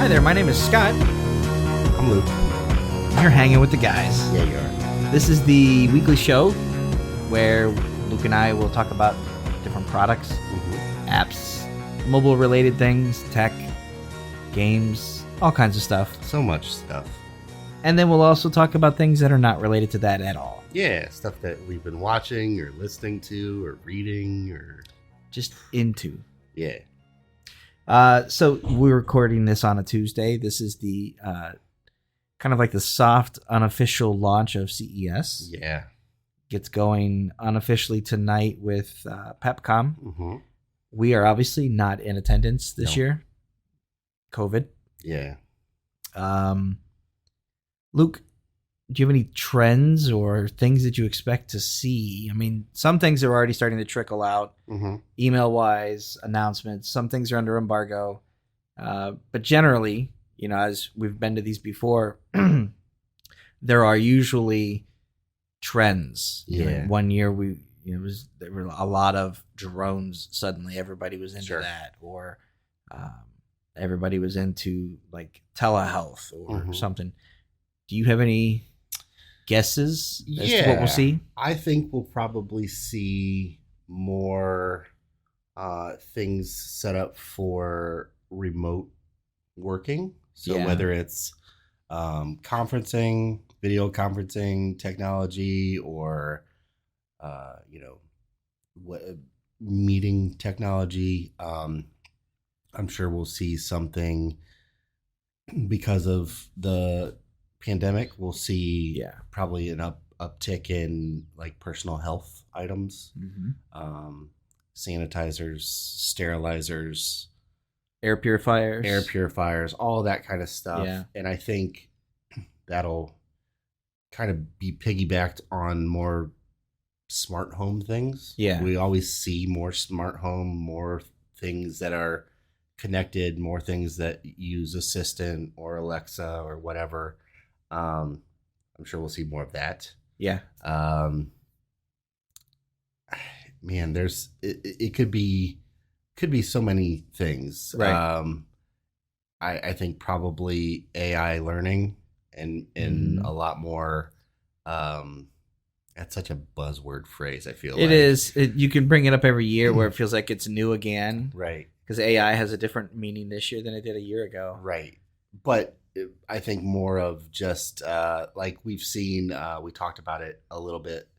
there, my name is Scott. I'm Luke. You're hanging with the guys. Yeah, you are. This is the weekly show where Luke and I will talk about different products, apps, mobile-related things, tech, games, all kinds of stuff. So much stuff. And then we'll also talk about things that are not related to that at all. Yeah, stuff that we've been watching or listening to or reading or... Just into. Yeah. So we're recording this on a Tuesday. This is the kind of like the soft, unofficial launch of CES. Yeah. Gets going unofficially tonight with Pepcom. Mm-hmm. We are obviously not in attendance this year. COVID. Yeah. Luke, do you have any trends or things that you expect to see? I mean, some things are already starting to trickle out, email-wise, announcements. Some things are under embargo. But generally, as we've been to these before, there are usually trends. Yeah. One year there were a lot of drones. Suddenly, everybody was into that, or everybody was into like telehealth or something. Do you have any guesses as to what we'll see? I think we'll probably see more things set up for remote working. So whether it's conferencing, video conferencing technology, or meeting technology, I'm sure we'll see something because of the pandemic. We'll see probably an uptick in like personal health items, sanitizers, sterilizers, air purifiers, all that kind of stuff. Yeah. And I think that'll kind of be piggybacked on more smart home things. Yeah. We always see more smart home, more things that are connected, more things that use Assistant or Alexa or whatever. I'm sure we'll see more of that. Yeah. Man, it could be so many things. Right. I think probably AI learning and a lot more. That's such a buzzword phrase. I feel it is. You can bring it up every year where it feels like it's new again. Right. Because AI has a different meaning this year than it did a year ago. Right. But I think more of just like we've seen, we talked about it a little bit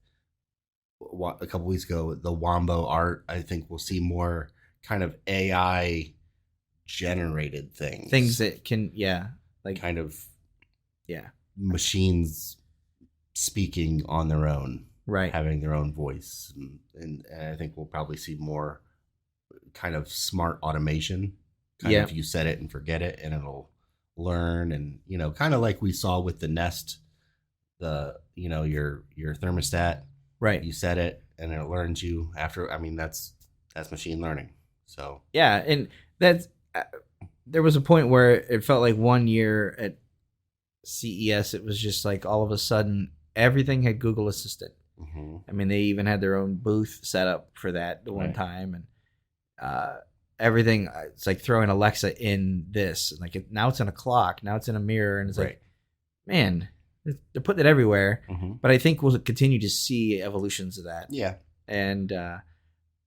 a couple weeks ago, the Wombo art. I think we'll see more kind of AI generated things that can, kind of machines speaking on their own, right, having their own voice, and I think we'll probably see more kind of smart automation. Kind of you set it and forget it, and it'll learn, and kind of like we saw with the Nest, your thermostat, right? You set it and it learns you after. I mean, that's machine learning. So and that's there was a point where it felt like one year at CES, it was just like all of a sudden everything had Google Assistant. I mean, they even had their own booth set up for that the one time, and everything. It's like throwing Alexa in this, like now it's in a clock, now it's in a mirror, and it's like, man, they're putting it everywhere. But I think we'll continue to see evolutions of that. Yeah, and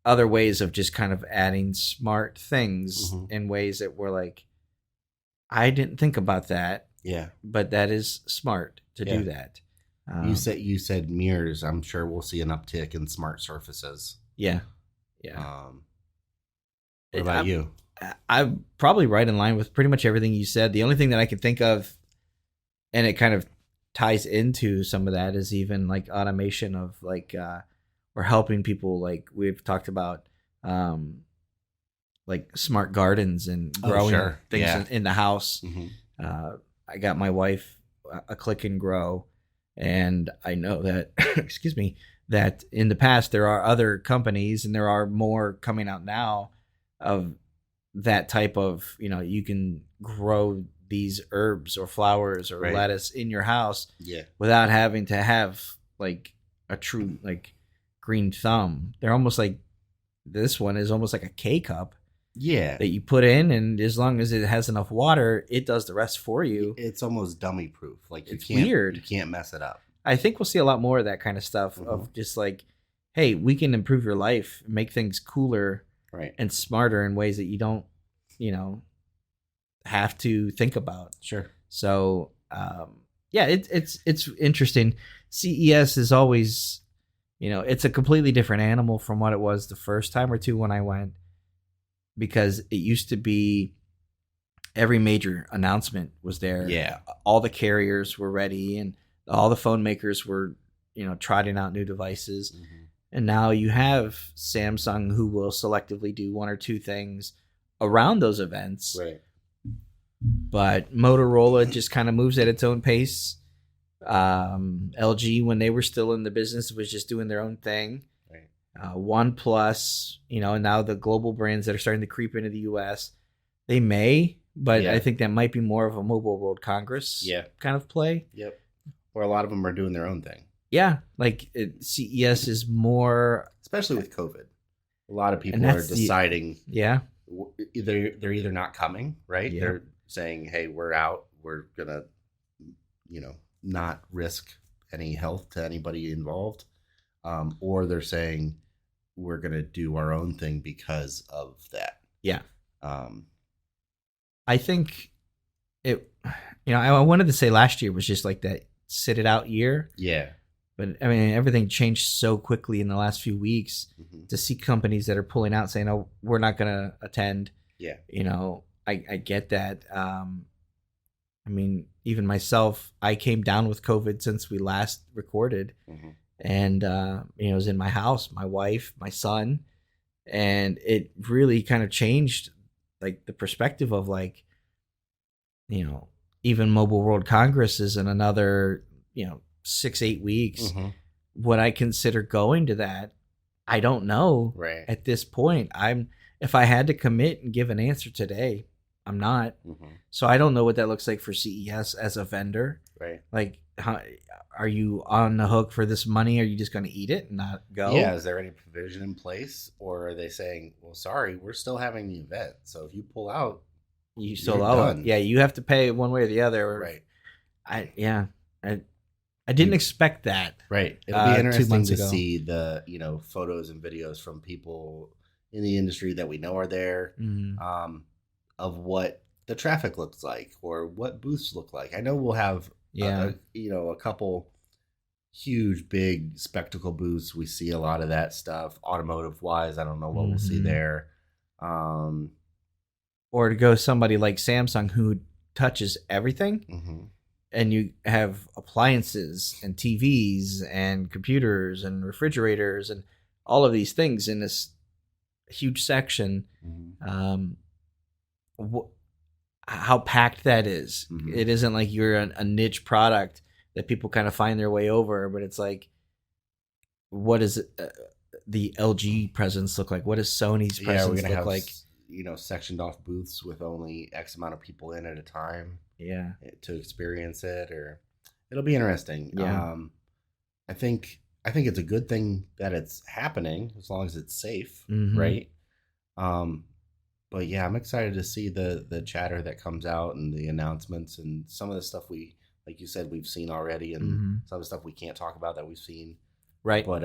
other ways of just kind of adding smart things in ways that were like, I didn't think about that. Yeah, but that is smart to do that. You said mirrors. I'm sure we'll see an uptick in smart surfaces. Yeah. What about you? I'm probably right in line with pretty much everything you said. The only thing that I can think of, and it kind of ties into some of that, is even like automation of like, we're helping people, like we've talked about, like smart gardens and growing things in the house. I got my wife a Click and Grow, and I know that, excuse me, that in the past there are other companies, and there are more coming out now of that type of, you can grow these herbs or flowers or lettuce in your house without having to have like a true like green thumb. They're almost like, this one is almost like a K-cup, Yeah. that you put in, and as long as it has enough water, it does the rest for you. It's almost dummy proof. Like It's weird. You can't mess it up. I think we'll see a lot more of that kind of stuff of just like, hey, we can improve your life, make things cooler and smarter in ways that you don't, have to think about. Sure. So, it's interesting. CES is always, it's a completely different animal from what it was the first time or two when I went, because it used to be every major announcement was there. Yeah. All the carriers were ready and all the phone makers were, trotting out new devices. Mm-hmm. And now you have Samsung who will selectively do one or two things around those events. Right. But Motorola just kind of moves at its own pace. LG, when they were still in the business, was just doing their own thing. Right. OnePlus, and now the global brands that are starting to creep into the U.S., they may, but I think that might be more of a Mobile World Congress kind of play. Yep. Or a lot of them are doing their own thing. Yeah, like CES is more... Especially with COVID. A lot of people are deciding... they're either not coming, right? Yeah. They're saying, hey, we're out. We're going to, not risk any health to anybody involved. Or they're saying, we're going to do our own thing because of that. Yeah. I think it... I wanted to say last year was just like that sit it out year. Yeah. But I mean, everything changed so quickly in the last few weeks to see companies that are pulling out saying, oh, we're not going to attend. Yeah. I get that. I mean, even myself, I came down with COVID since we last recorded. Mm-hmm. And, it was in my house, my wife, my son. And it really kind of changed like the perspective of like, even Mobile World Congress is in another, 6-8 weeks. Mm-hmm. Would I consider going to that? I don't know. Right. At this point, if I had to commit and give an answer today, I'm not. Mm-hmm. So I don't know what that looks like for CES as a vendor. Right. Like, are you on the hook for this money? Are you just going to eat it and not go? Yeah. Is there any provision in place, or are they saying, well, sorry, we're still having the event, so if you pull out, you still owe it. Yeah, you have to pay one way or the other. Right. I didn't expect that. Right. It'll be interesting to see the, photos and videos from people in the industry that we know are there, of what the traffic looks like or what booths look like. I know we'll have, a couple huge, big spectacle booths. We see a lot of that stuff automotive wise. I don't know what we'll see there. Or to go somebody like Samsung who touches everything. Mm-hmm. And you have appliances and TVs and computers and refrigerators and all of these things in this huge section. Mm-hmm. How packed that is. Mm-hmm. It isn't like you're a niche product that people kind of find their way over, but it's like, what does the LG presence look like? What does Sony's presence look like? Sectioned off booths with only X amount of people in at a time. Yeah. To experience it, or it'll be interesting. Yeah. I think it's a good thing that it's happening as long as it's safe, right? But yeah, I'm excited to see the chatter that comes out and the announcements and some of the stuff we, like you said, we've seen already, and some of the stuff we can't talk about that we've seen. Right. But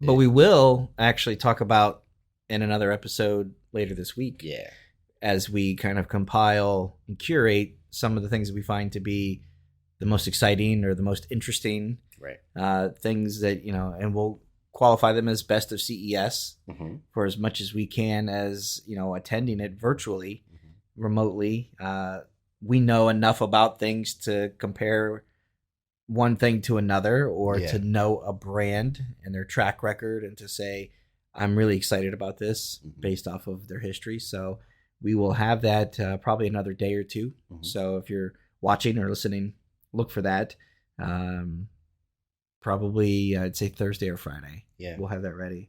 we will actually talk about in another episode later this week. Yeah. As we kind of compile and curate some of the things that we find to be the most exciting or the most interesting things that, and we'll qualify them as best of CES for as much as we can as, attending it virtually, remotely. We know enough about things to compare one thing to another or to know a brand and their track record and to say, I'm really excited about this based off of their history. So we will have that probably another day or two. So if you're watching or listening, look for that. Probably, I'd say Thursday or Friday. Yeah. We'll have that ready.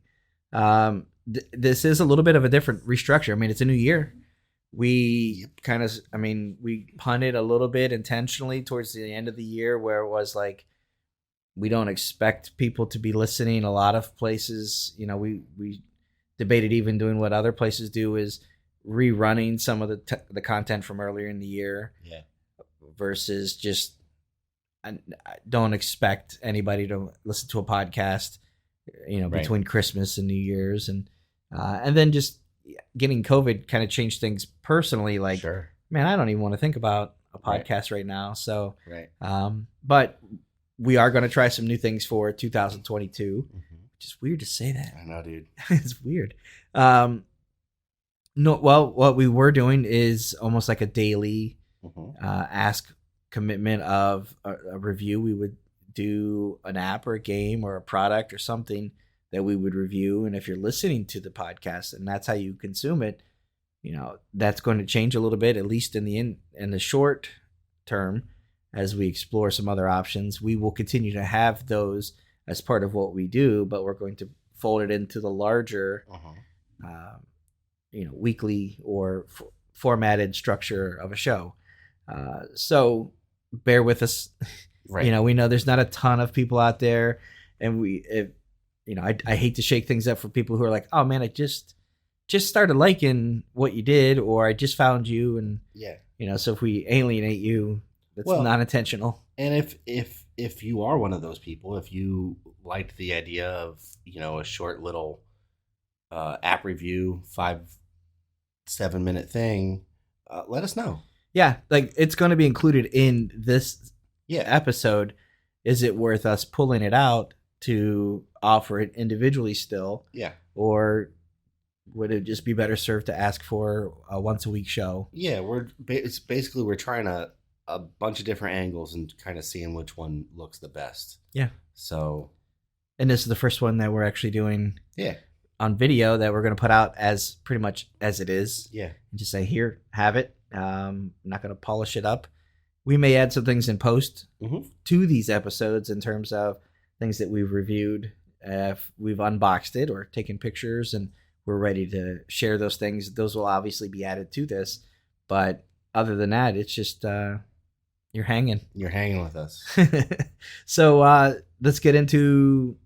This is a little bit of a different restructure. I mean, it's a new year. We we punted a little bit intentionally towards the end of the year where it was like, we don't expect people to be listening. A lot of places, we debated even doing what other places do, is rerunning some of the content from earlier in the year. Yeah. Versus just, I don't expect anybody to listen to a podcast, between Christmas and New Year's, and then just getting COVID kind of changed things personally. Like, sure. Man, I don't even want to think about a podcast right now. So, right. But we are going to try some new things for 2022, which is weird to say that. I know, dude. It's weird. No, well, what we were doing is almost like a daily ask commitment of a review. We would do an app or a game or a product or something that we would review. And if you're listening to the podcast and that's how you consume it, that's going to change a little bit, at least in the short term, as we explore some other options. We will continue to have those as part of what we do, but we're going to fold it into the larger, weekly or formatted structure of a show. So bear with us. Right. We know there's not a ton of people out there, and I hate to shake things up for people who are like, oh man, I just started liking what you did, or I just found you. And so if we alienate you, that's not intentional. And if you are one of those people, if you liked the idea of, a short little app review, 5-7 minute thing, let us know. Yeah, like it's going to be included in this episode. Is it worth us pulling it out to offer it individually still? Yeah. Or would it just be better served to ask for a once a week show? Yeah, we're trying a bunch of different angles and kind of seeing which one looks the best. Yeah. So. And this is the first one that we're actually doing on video that we're going to put out as pretty much as it is. Yeah. And just say, here, have it. I'm not going to polish it up. We may add some things in post to these episodes in terms of things that we've reviewed. If we've unboxed it or taken pictures and we're ready to share those things, those will obviously be added to this. But other than that, it's just you're hanging. You're hanging with us. So let's get into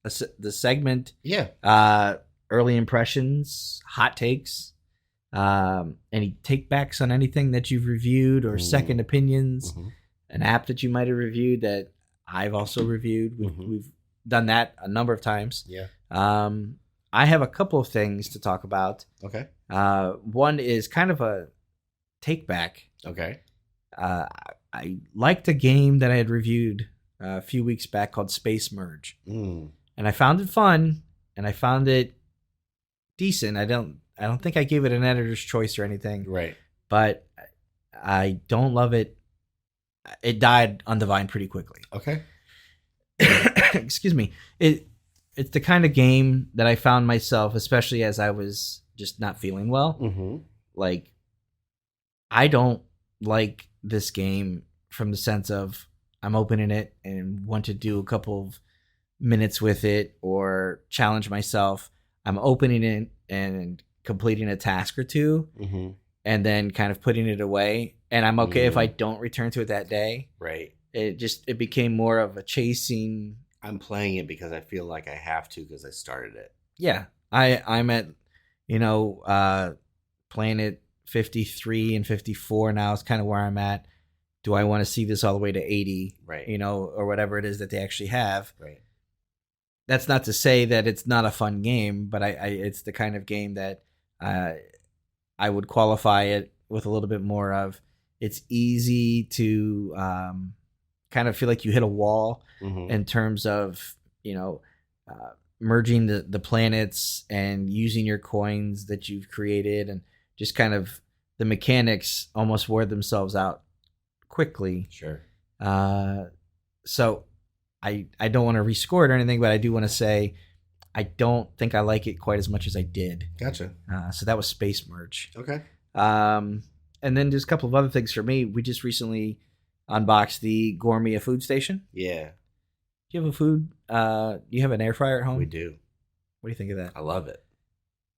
the segment. Yeah. Early impressions, hot takes. Any take backs on anything that you've reviewed, or second opinions, an app that you might have reviewed that I've also reviewed. We've done that a number of times. Yeah. I have a couple of things to talk about. Okay. One is kind of a take back. Okay. I liked a game that I had reviewed a few weeks back called Space Merge. And I found it fun and I found it decent. I don't think I gave it an editor's choice or anything. Right. But I don't love it. It died on the vine pretty quickly. Okay. Excuse me. It's the kind of game that I found myself, especially as I was just not feeling well. Like, I don't like this game from the sense of I'm opening it and want to do a couple of minutes with it or challenge myself. I'm opening it and completing a task or two and then kind of putting it away. And I'm okay if I don't return to it that day. Right. It became more of a chasing. I'm playing it because I feel like I have to because I started it. Yeah. I'm at, playing it 53 and 54 now is kind of where I'm at. Do I want to see this all the way to 80? Right. Or whatever it is that they actually have. Right. That's not to say that it's not a fun game, but it's the kind of game that I would qualify it with a little bit more of. It's easy to kind of feel like you hit a wall in terms of merging the planets and using your coins that you've created, and just kind of the mechanics almost wore themselves out quickly. Sure. So I don't want to rescore it or anything, but I do want to say I don't think I like it quite as much as I did. Gotcha. So that was Space Merge. Okay. And then there's a couple of other things for me. We just recently unboxed the Gourmia Foodstation. Yeah. Do you have a food? Do you have an air fryer at home? We do. What do you think of that? I love it.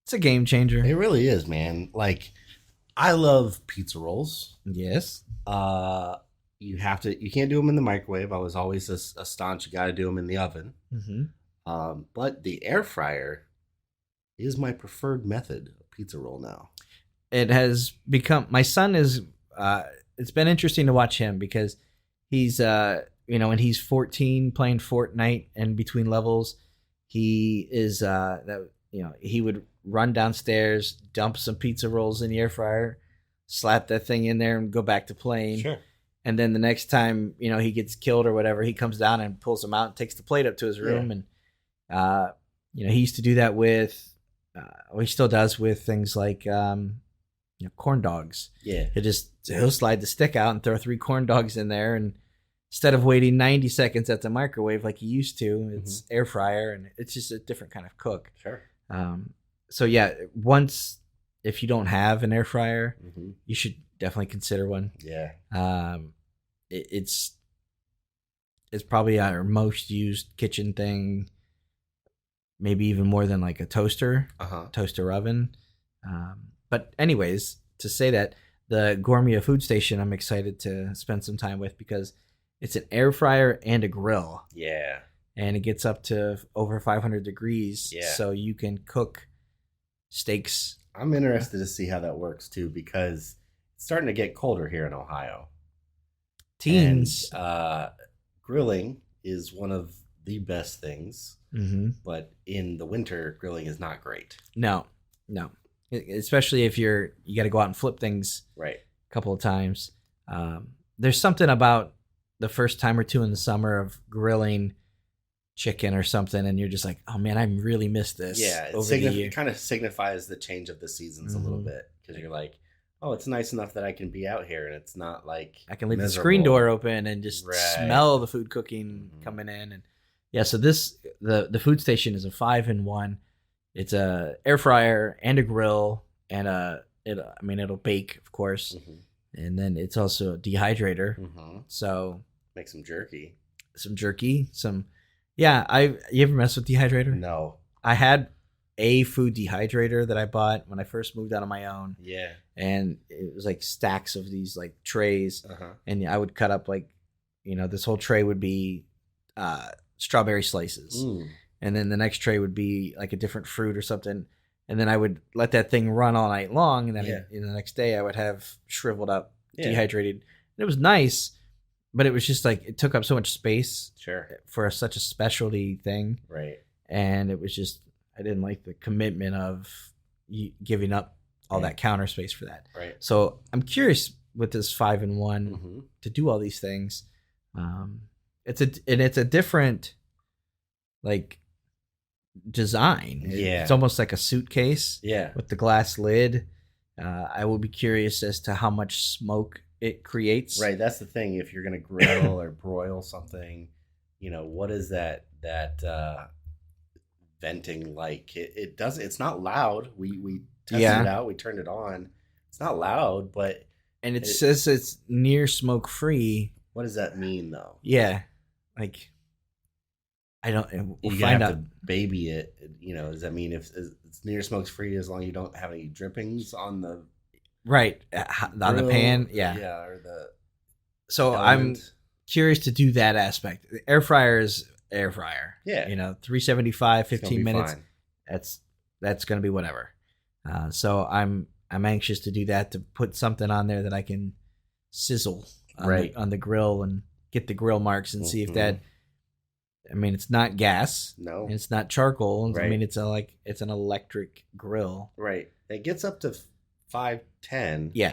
It's a game changer. It really is, man. Like, I love pizza rolls. Yes. You can't do them in the microwave. I was always a staunch, you got to do them in the oven. But the air fryer is my preferred method of pizza roll now. It has become, my son is, it's been interesting to watch him because he's, when he's 14 playing Fortnite and between levels, he is, he would run downstairs, dump some pizza rolls in the air fryer, slap that thing in there and go back to playing. Sure. And then the next time, he gets killed or whatever, he comes down and pulls them out and takes the plate up to his room. And, he used to do that with, he still does with things like, corn dogs. Yeah. He'll slide the stick out and throw 3 corn dogs in there. And instead of waiting 90 seconds at the microwave like he used to, it's air fryer, and it's just a different kind of cook. Sure. So yeah, if you don't have an air fryer, you should definitely consider one. Yeah. It's probably our most used kitchen thing, maybe even more than like a toaster oven. But anyways, to say that, the Gourmia Foodstation I'm excited to spend some time with because it's an air fryer and a grill. Yeah. And it gets up to over 500 degrees. Yeah. So you can cook steaks. I'm interested to see how that works too, because it's starting to get colder here in Ohio. Teens. And, grilling is one of the best things, but in the winter, grilling is not great. No. Especially if you got to go out and flip things right a couple of times. There's something about the first time or two in the summer of grilling chicken or something, and you're just like, oh man, I really missed this. Yeah, it kind of signifies the change of the seasons a little bit, because you're like, oh, it's nice enough that I can be out here and it's not like I can leave miserable. the screen door open and just smell the food cooking coming in. And yeah, so the food station is a 5-in-1. It's a air fryer and a grill, and it'll bake, of course, and then it's also a dehydrator. So make some jerky. You ever mess with dehydrator? No, I had a food dehydrator that I bought when I first moved out on my own. Yeah, and it was like stacks of these like trays, and I would cut up like, this whole tray would be strawberry slices. And then the next tray would be like a different fruit or something. And then I would let that thing run all night long. And then the next day I would have shriveled up, dehydrated. And it was nice, but it was just like, it took up so much space for such a specialty thing. Right. And it was just, I didn't like the commitment of giving up all that counter space for that. Right. So I'm curious with this 5-in-1 to do all these things. It's a different like design. It's almost like a suitcase with the glass lid. I will be curious as to how much smoke it creates. Right, that's the thing. If you're gonna grill or broil something, what is that venting like? It does. It's not loud. We tested it out. We turned it on. It's not loud, but it says it's near smoke free. What does that mean, though? Yeah, like. I don't. We'll find out. To baby it. Does that mean if it's near smoke free as long as you don't have any drippings on the on the pan? Yeah. Or the. So element. I'm curious to do that aspect. The air fryer is air fryer. Yeah. 375, 15 minutes. Fine. That's going to be whatever. So I'm anxious to do that, to put something on there that I can sizzle on the grill and get the grill marks and see if that. I mean, it's not gas. No. And it's not charcoal. Right. I mean, it's an electric grill. Right. It gets up to 510. Yeah.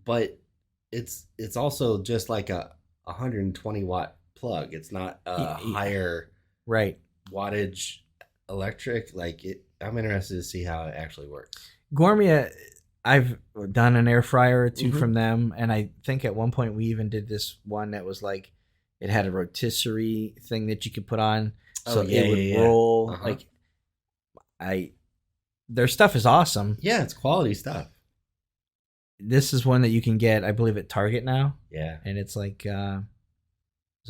But it's also just like a 120 watt plug. It's not a higher wattage electric. I'm interested to see how it actually works. Gourmia, I've done an air fryer or two from them, and I think at one point we even did this one that was like, it had a rotisserie thing that you could put on, so it would roll. Their stuff is awesome. Yeah, it's quality stuff. This is one that you can get, I believe, at Target now. Yeah, and it's like, is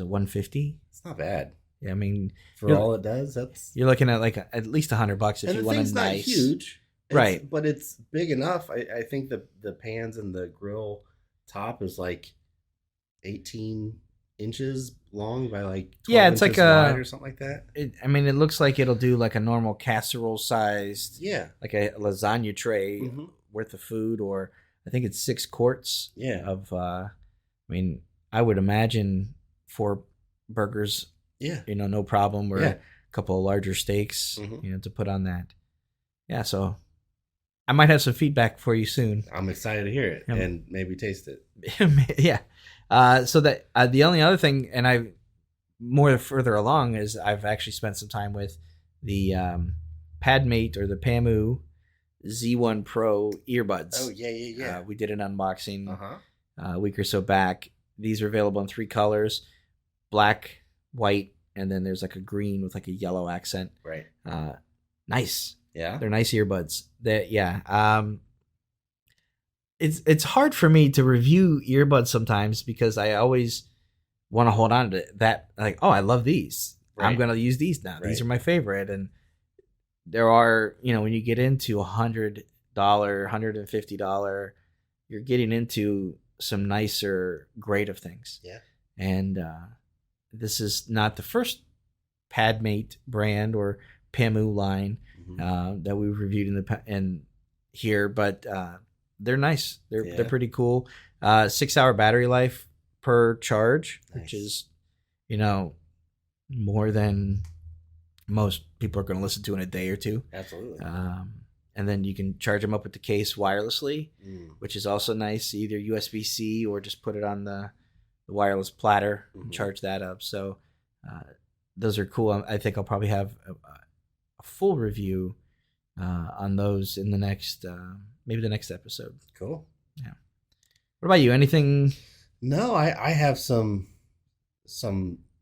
it $150? It's not bad. Yeah, I mean, for all it does, you're looking at like at least $100 if you want a nice. Not huge, right? But it's big enough. I think the pans and the grill top is like 18 inches long by like 12 Yeah, it's inches like wide or something like that. It looks like it'll do like a normal casserole sized, Yeah. like a lasagna tray Mm-hmm. worth of food, or I think it's 6 quarts. Yeah. Of, I mean, I would imagine 4 burgers. Yeah. No problem, or Yeah. a couple of larger steaks, Mm-hmm. to put on that. Yeah, so I might have some feedback for you soon. I'm excited to hear it and maybe taste it. Yeah. So that the only other thing, and I more further along, is I've actually spent some time with the Padmate or the Pamu Z1 Pro Earbuds. Oh yeah. We did an unboxing Uh-huh. a week or so back. These are available in 3 colors: black, white, and then there's like a green with like a yellow accent. Right. Nice. Yeah. They're nice earbuds. It's hard for me to review earbuds sometimes because I always want to hold on to that. Like, oh, I love these. Right. I'm going to use these now. Right. These are my favorite. And there are, when you get into $100, $150, you're getting into some nicer grade of things. Yeah. And this is not the first Padmate brand or Pamu line that we've reviewed in here, but they're nice. They're pretty cool. 6-hour battery life per charge, nice. Which is, more than most people are going to listen to in a day or two. Absolutely. And then you can charge them up with the case wirelessly, which is also nice. Either USB-C or just put it on the wireless platter and charge that up. So those are cool. I think I'll probably have a full review on those in the next, maybe the next episode. Cool. Yeah. What about you? Anything? No, I have some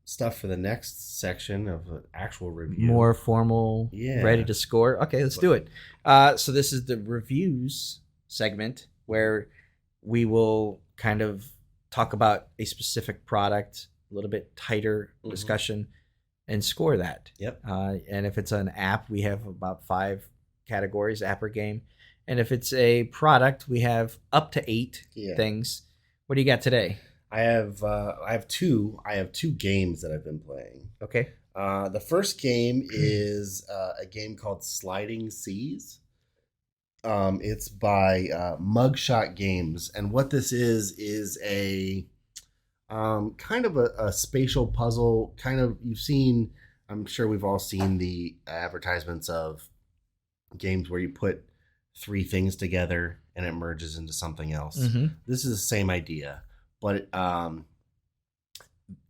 stuff for the next section of an actual review. More formal, ready to score. Okay, let's do it. So this is the reviews segment where we will kind of talk about a specific product, a little bit tighter discussion, and score that. Yep. And if it's an app, we have about 5 categories, app or game. And if it's a product, we have up to 8 things. What do you got today? I have two games that I've been playing. Okay. The first game is a game called Sliding Seas. It's by Mugshot Games, and what this is a kind of a spatial puzzle. Kind of, I'm sure we've all seen the advertisements of games where you put 3 things together and it merges into something else. This is the same idea, but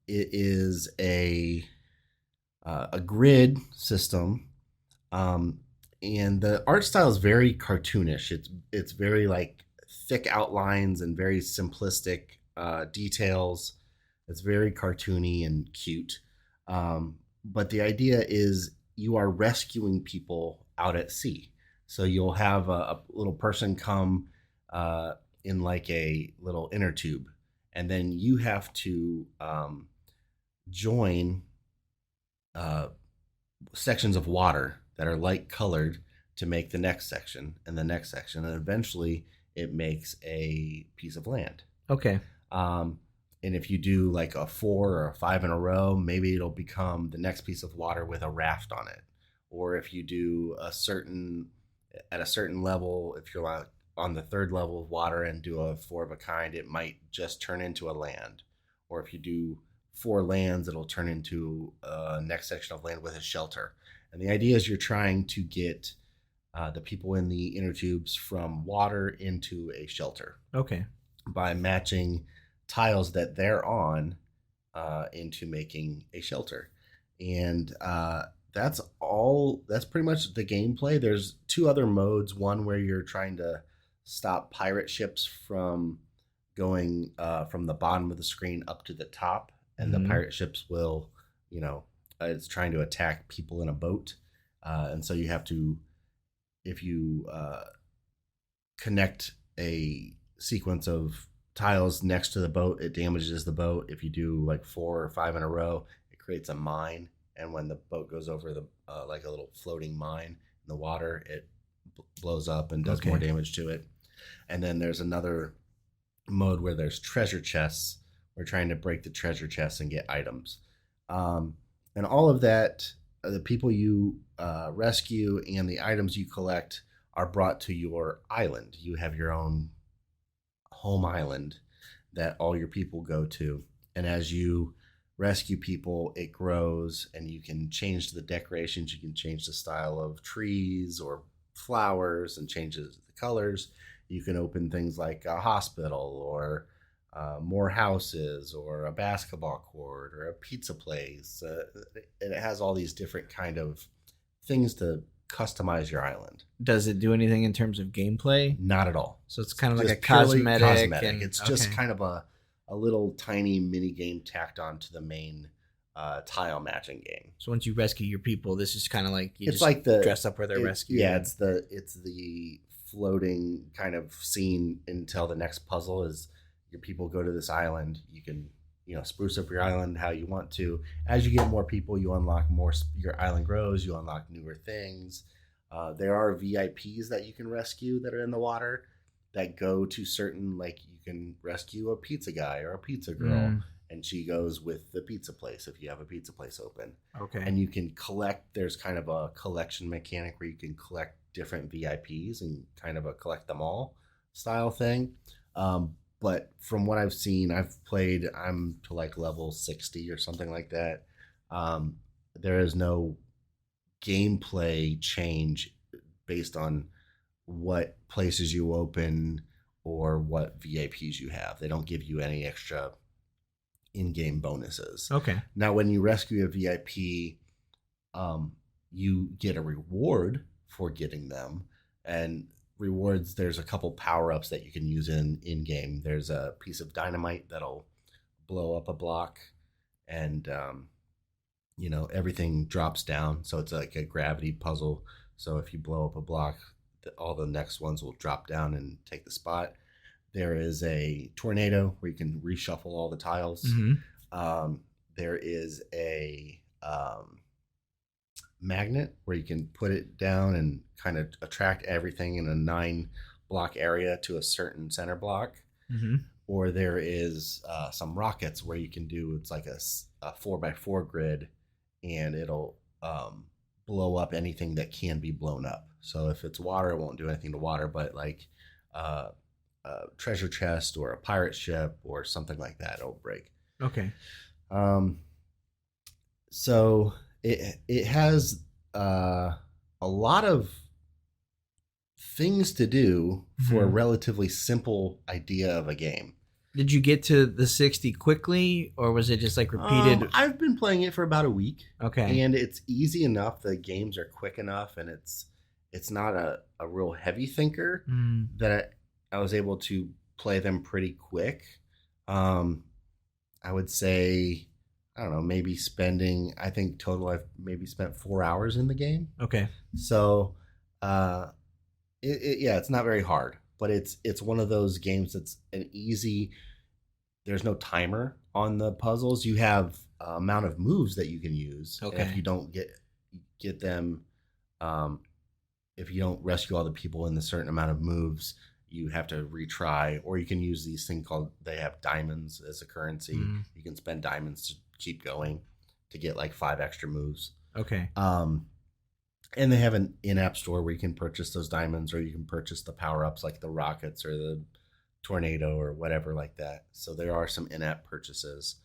it is a grid system, and the art style is very cartoonish. It's very like thick outlines and very simplistic details. It's very cartoony and cute. But the idea is you are rescuing people out at sea. So you'll have a little person come in like a little inner tube, and then you have to join sections of water that are light colored to make the next section and the next section, and eventually it makes a piece of land. Okay. And if you do like a 4 or a 5 in a row, maybe it'll become the next piece of water with a raft on it. Or if you do at a certain level, if you're on the 3rd level of water and do a 4 of a kind, it might just turn into a land. Or if you do 4 lands, it'll turn into a next section of land with a shelter. And the idea is you're trying to get the people in the inner tubes from water into a shelter. Okay. By matching tiles that they're on into making a shelter. And that's pretty much the gameplay. There's 2 other modes. One where you're trying to stop pirate ships from going from the bottom of the screen up to the top. And the pirate ships will, it's trying to attack people in a boat. And so you have to, if you connect a sequence of tiles next to the boat, it damages the boat. If you do like 4 or 5 in a row, it creates a mine. And when the boat goes over the like a little floating mine in the water, it blows up and does more damage to it. And then there's another mode where there's treasure chests or trying to break the treasure chests and get items. And all of that, the people you rescue and the items you collect are brought to your island. You have your own home island that all your people go to. And as you rescue people, it grows, and you can change the decorations. You can change the style of trees or flowers and change the colors. You can open things like a hospital or more houses or a basketball court or a pizza place. And it has all these different kind of things to customize your island. Does it do anything in terms of gameplay? Not at all. So it's kind of like Just a purely cosmetic. It's just kind of a little tiny mini game tacked on to the main tile matching game. So once you rescue your people, this is kind of like it's like the dress up where they're rescued. Yeah, it's the floating kind of scene until the next puzzle is your people go to this island. You can spruce up your island how you want to. As you get more people, you unlock more. Your island grows. You unlock newer things. There are VIPs that you can rescue that are in the water that go to certain, like you can rescue a pizza guy or a pizza girl, and she goes with the pizza place if you have a pizza place open. Okay. And you can collect. There's kind of a collection mechanic where you can collect different VIPs and kind of a collect them all style thing. But from what I've seen, I'm to like level 60 or something like that. There is no gameplay change based on what places you open or what VIPs you have. They don't give you any extra in-game bonuses. Okay. Now, when you rescue a VIP, you get a reward for getting them. And rewards, there's a couple power-ups that you can use in game. There's a piece of dynamite that'll blow up a block, and everything drops down, so it's like a gravity puzzle. So if you blow up a block, all the next ones will drop down and take the spot. There is a tornado where you can reshuffle all the tiles. There is a magnet where you can put it down and kind of attract everything in a 9-block area to a certain center block. Or there is some rockets where you can do, it's like a 4x4 grid, and it'll blow up anything that can be blown up. So if it's water, it won't do anything to water, but like a treasure chest or a pirate ship or something like that, it'll break. Okay. So it has a lot of things to do for a relatively simple idea of a game. Did you get to the 60 quickly, or was it just like repeated? I've been playing it for about a week. Okay. And it's easy enough. The games are quick enough, and it's not a real heavy thinker that I was able to play them pretty quick. I would say, I don't know, maybe I think total I've maybe spent 4 hours in the game. Okay. So, it's not very hard, but it's one of those games that's an easy. There's no timer on the puzzles. You have amount of moves that you can use. Okay. And if you don't get them, if you don't rescue all the people in a certain amount of moves, you have to retry. Or you can use these things they have diamonds as a currency. You can spend diamonds to keep going to get like 5 extra moves. Okay. And they have an in-app store where you can purchase those diamonds, or you can purchase the power-ups like the rockets or the tornado or whatever like that. So there are some in-app purchases.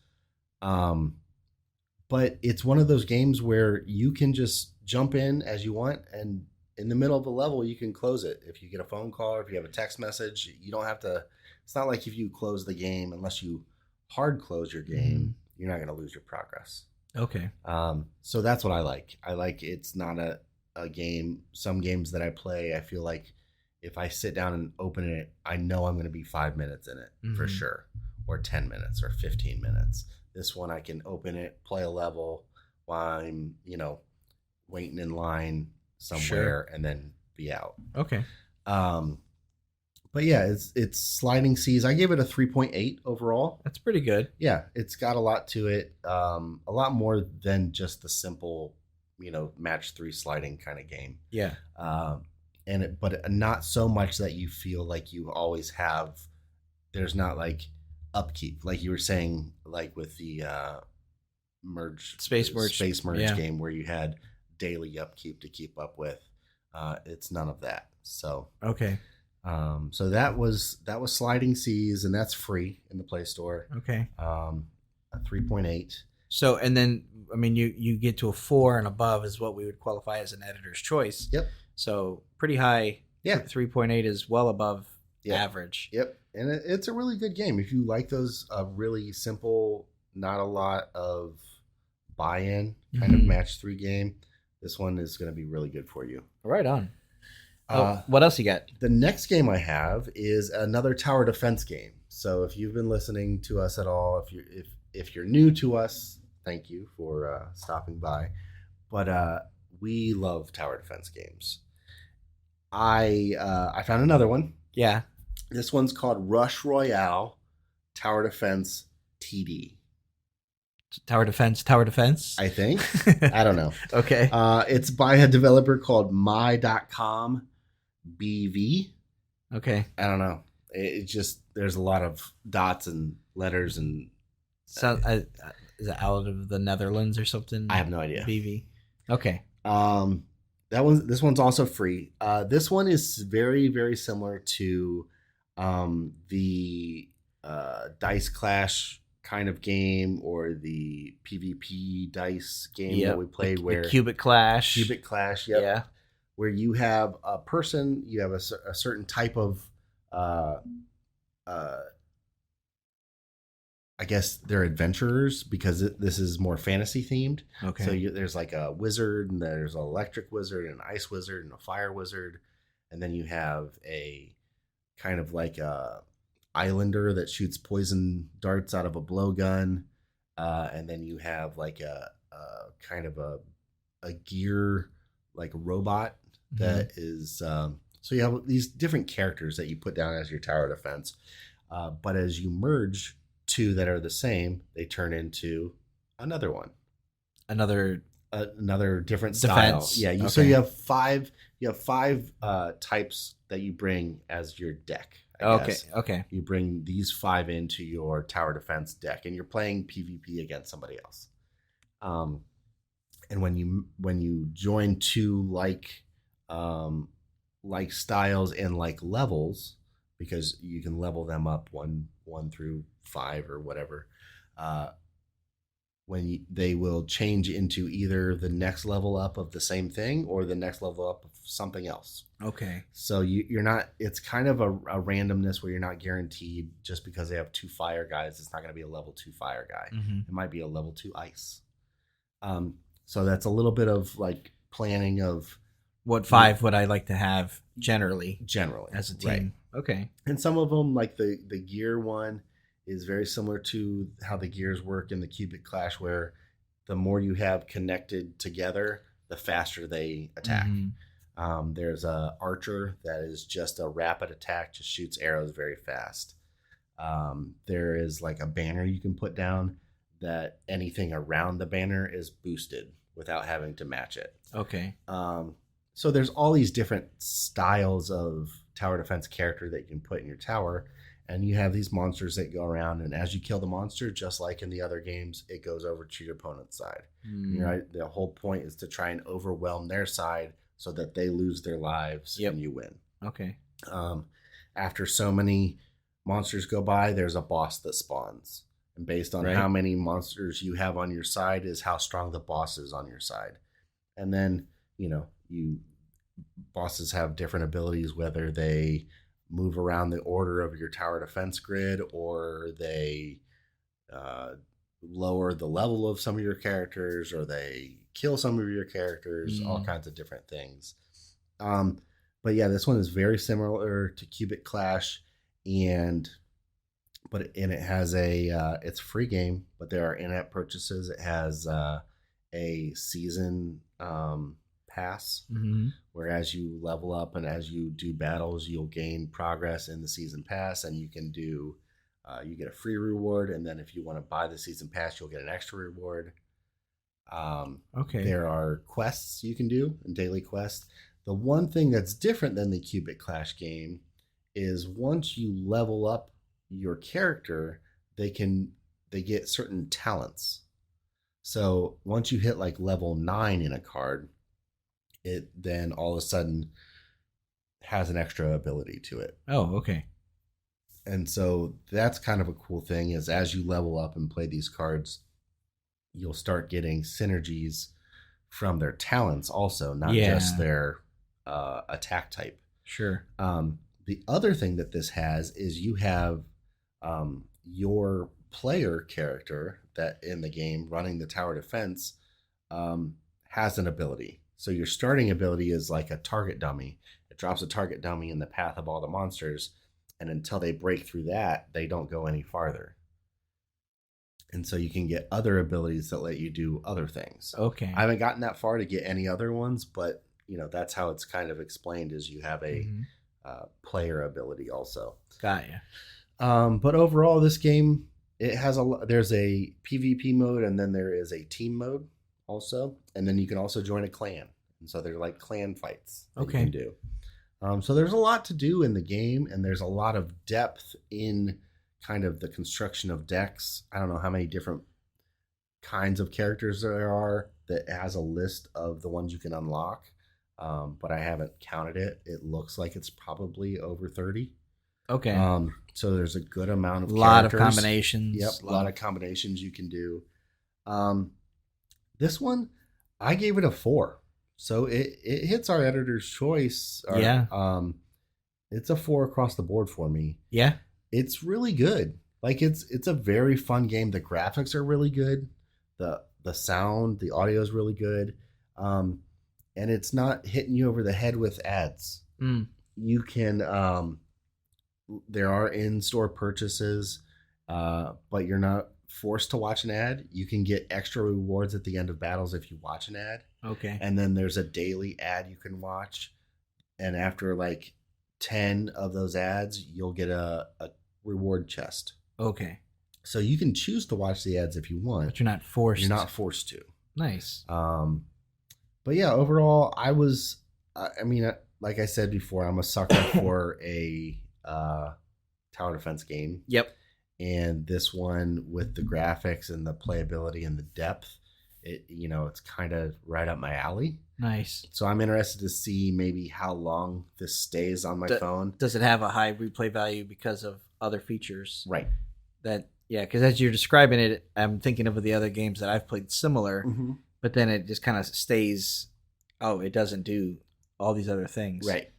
But it's one of those games where you can just jump in as you want, and in the middle of a level, you can close it. If you get a phone call, or if you have a text message, you don't have to. It's not like if you close the game, unless you hard close your game, you're not going to lose your progress. Okay. So that's what I like. I like it's not a game. Some games that I play, I feel like if I sit down and open it, I know I'm going to be 5 minutes in it for sure, or 10 minutes or 15 minutes. This one, I can open it, play a level while I'm, waiting in line somewhere, and then be out. Okay. But yeah, it's sliding C's. I gave it a 3.8 overall. That's pretty good. Yeah, it's got a lot to it. A lot more than just the simple, match 3 sliding kind of game. Yeah. But not so much that you feel like you always have. There's not like upkeep, like you were saying, like with the Space merge game where you had daily upkeep to keep up with. It's none of that. So okay. So that was Sliding Seas, and that's free in the Play Store. Okay. A 3.8. So, and then, I mean, you get to a 4 and above is what we would qualify as an editor's choice. Yep. So pretty high. Yeah. 3.8 is well above average. Yep. And it's a really good game. If you like those really simple, not a lot of buy-in kind of match 3 game, this one is going to be really good for you. Right on. What else you got? The next game I have is another tower defense game. So if you've been listening to us at all, if you're new to us, thank you for stopping by. But we love tower defense games. I found another one. Yeah. This one's called Rush Royale Tower Defense TD. Tower defense. I think. I don't know. Okay. It's by a developer called My.com BV. Okay. I don't know. It just, there's a lot of dots and letters and. So, is it out of the Netherlands or something? I have no idea. BV. Okay. This one's also free. This one is very, very similar to the Dice Clash kind of game, or the PvP dice game that we played, where the Cubic Clash. Yep. Yeah. Where you have a person, you have a certain type of I guess they're adventurers, because this is more fantasy themed. Okay. So there's like a wizard, and there's an electric wizard, and an ice wizard, and a fire wizard, and then you have a kind of like a islander that shoots poison darts out of a blowgun, and then you have like a kind of a gear, like a robot that is. So you have these different characters that you put down as your tower defense, but as you merge 2 that are the same, they turn into another one, another different defense style. Yeah. Okay. So you have 5 types that you bring as your deck. Okay. You bring these 5 into your tower defense deck, and you're playing PvP against somebody else. And when you join 2 like styles and like levels, because you can level them up 1 through 5 or whatever, they will change into either the next level up of the same thing or the next level up of something else. Okay. So you're not, it's kind of a randomness where you're not guaranteed, just because they have 2 fire guys, it's not going to be a level 2 fire guy. It might be a level 2 ice. So that's a little bit of like planning of what 5 would I like to have generally as a team. Right. Okay. And some of them, like the gear one, is very similar to how the gears work in the Cubic Clash, where the more you have connected together, the faster they attack. There's a archer that is just a rapid attack, just shoots arrows very fast. There is like a banner you can put down that anything around the banner is boosted without having to match it. Okay. So there's all these different styles of tower defense character that you can put in your tower, and you have these monsters that go around, and as you kill the monster, just like in the other games, it goes over to your opponent's side. Right? The whole point is to try and overwhelm their side so that they lose their lives and you win. Okay. After so many monsters go by, there's a boss that spawns. And based on how many monsters you have on your side is how strong the boss is on your side. And then, bosses have different abilities, whether they move around the order of your tower defense grid, or they lower the level of some of your characters, or they kill some of your characters, all kinds of different things. But yeah, this one is very similar to Cubic Clash, and it has it's a free game, but there are in-app purchases. It has a season pass, where as you level up and as you do battles, you'll gain progress in the season pass, and you can do you get a free reward, and then if you want to buy the season pass, you'll get an extra reward. There are quests you can do, and daily quests. The one thing that's different than the Cubic Clash game is once you level up your character, they get certain talents. So once you hit like level 9 in a card, it then all of a sudden has an extra ability to it. Oh, okay. And so that's kind of a cool thing, is as you level up and play these cards, you'll start getting synergies from their talents also, not just their attack type. Sure. The other thing that this has is you have your player character that in the game running the tower defense has an ability. So your starting ability is like a target dummy. It drops a target dummy in the path of all the monsters, and until they break through that, they don't go any farther. And so you can get other abilities that let you do other things. Okay. I haven't gotten that far to get any other ones, but that's how it's kind of explained, is you have a player ability also. Got you. But overall, this game, it has there's a PvP mode, and then there is a team mode also, and then you can also join a clan, and so they're like clan fights that you can do. So there's a lot to do in the game, and there's a lot of depth in kind of the construction of decks. I don't know how many different kinds of characters there are. That has a list of the ones you can unlock, but I haven't counted it. It looks like it's probably over 30. Okay. So there's a good amount of lot of combinations. Yep, a lot of combinations you can do. This one, I gave it a 4. So it hits our editor's choice. It's a 4 across the board for me. Yeah. It's really good. Like it's a very fun game. The graphics are really good. The sound, the audio is really good. And it's not hitting you over the head with ads. You can there are in-store purchases, but you're not forced to watch an ad. You can get extra rewards at the end of battles if you watch an ad. Okay. And then there's a daily ad you can watch. And after like 10 of those ads, you'll get a reward chest. Okay. So you can choose to watch the ads if you want. But you're not forced. You're not forced to. Nice. But yeah, overall, I was, like I said before, I'm a sucker for a tower defense game. Yep. And this one, with the graphics and the playability and the depth, it's kind of right up my alley. Nice. So I'm interested to see maybe how long this stays on my phone. Does it have a high replay value because of other features? Right. Because as you're describing it, I'm thinking of the other games that I've played similar, but then it just kind of stays, it doesn't do all these other things. Right.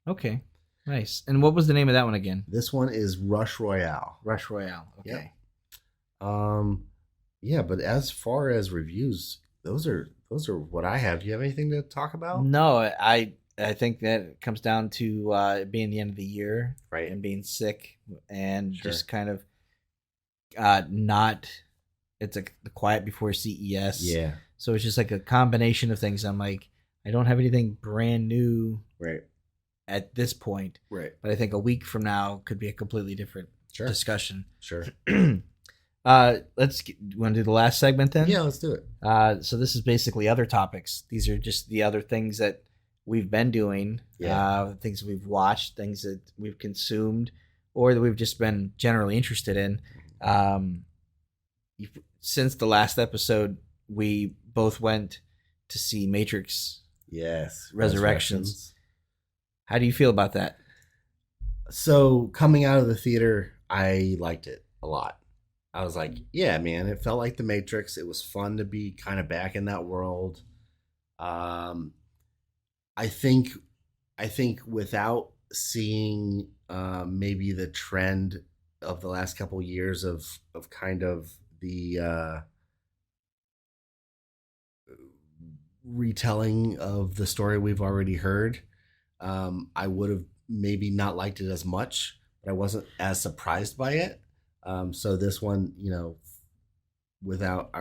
Okay. Nice. And what was the name of that one again? This one is Rush Royale. Rush Royale. Okay. Yep. Yeah, but as far as reviews, those are what I have. Do you have anything to talk about? No, I think that it comes down to it being the end of the year, right, and being sick, and just kind of it's the quiet before CES. Yeah. So it's just like a combination of things. I'm like, I don't have anything brand new. Right. At this point, right? But I think a week from now could be a completely different discussion. Sure. Want to do the last segment then? Yeah, let's do it. So this is basically other topics. These are just the other things that we've been doing. Yeah. Things we've watched, things that we've consumed, or that we've just been generally interested in. Since the last episode, we both went to see Matrix. Yes. Resurrections. How do you feel about that? So coming out of the theater, I liked it a lot. I was like, yeah, man, it felt like the Matrix. It was fun to be kind of back in that world. I think without seeing maybe the trend of the last couple of years of kind of the retelling of the story we've already heard, I would have maybe not liked it as much, but I wasn't as surprised by it. So this one, without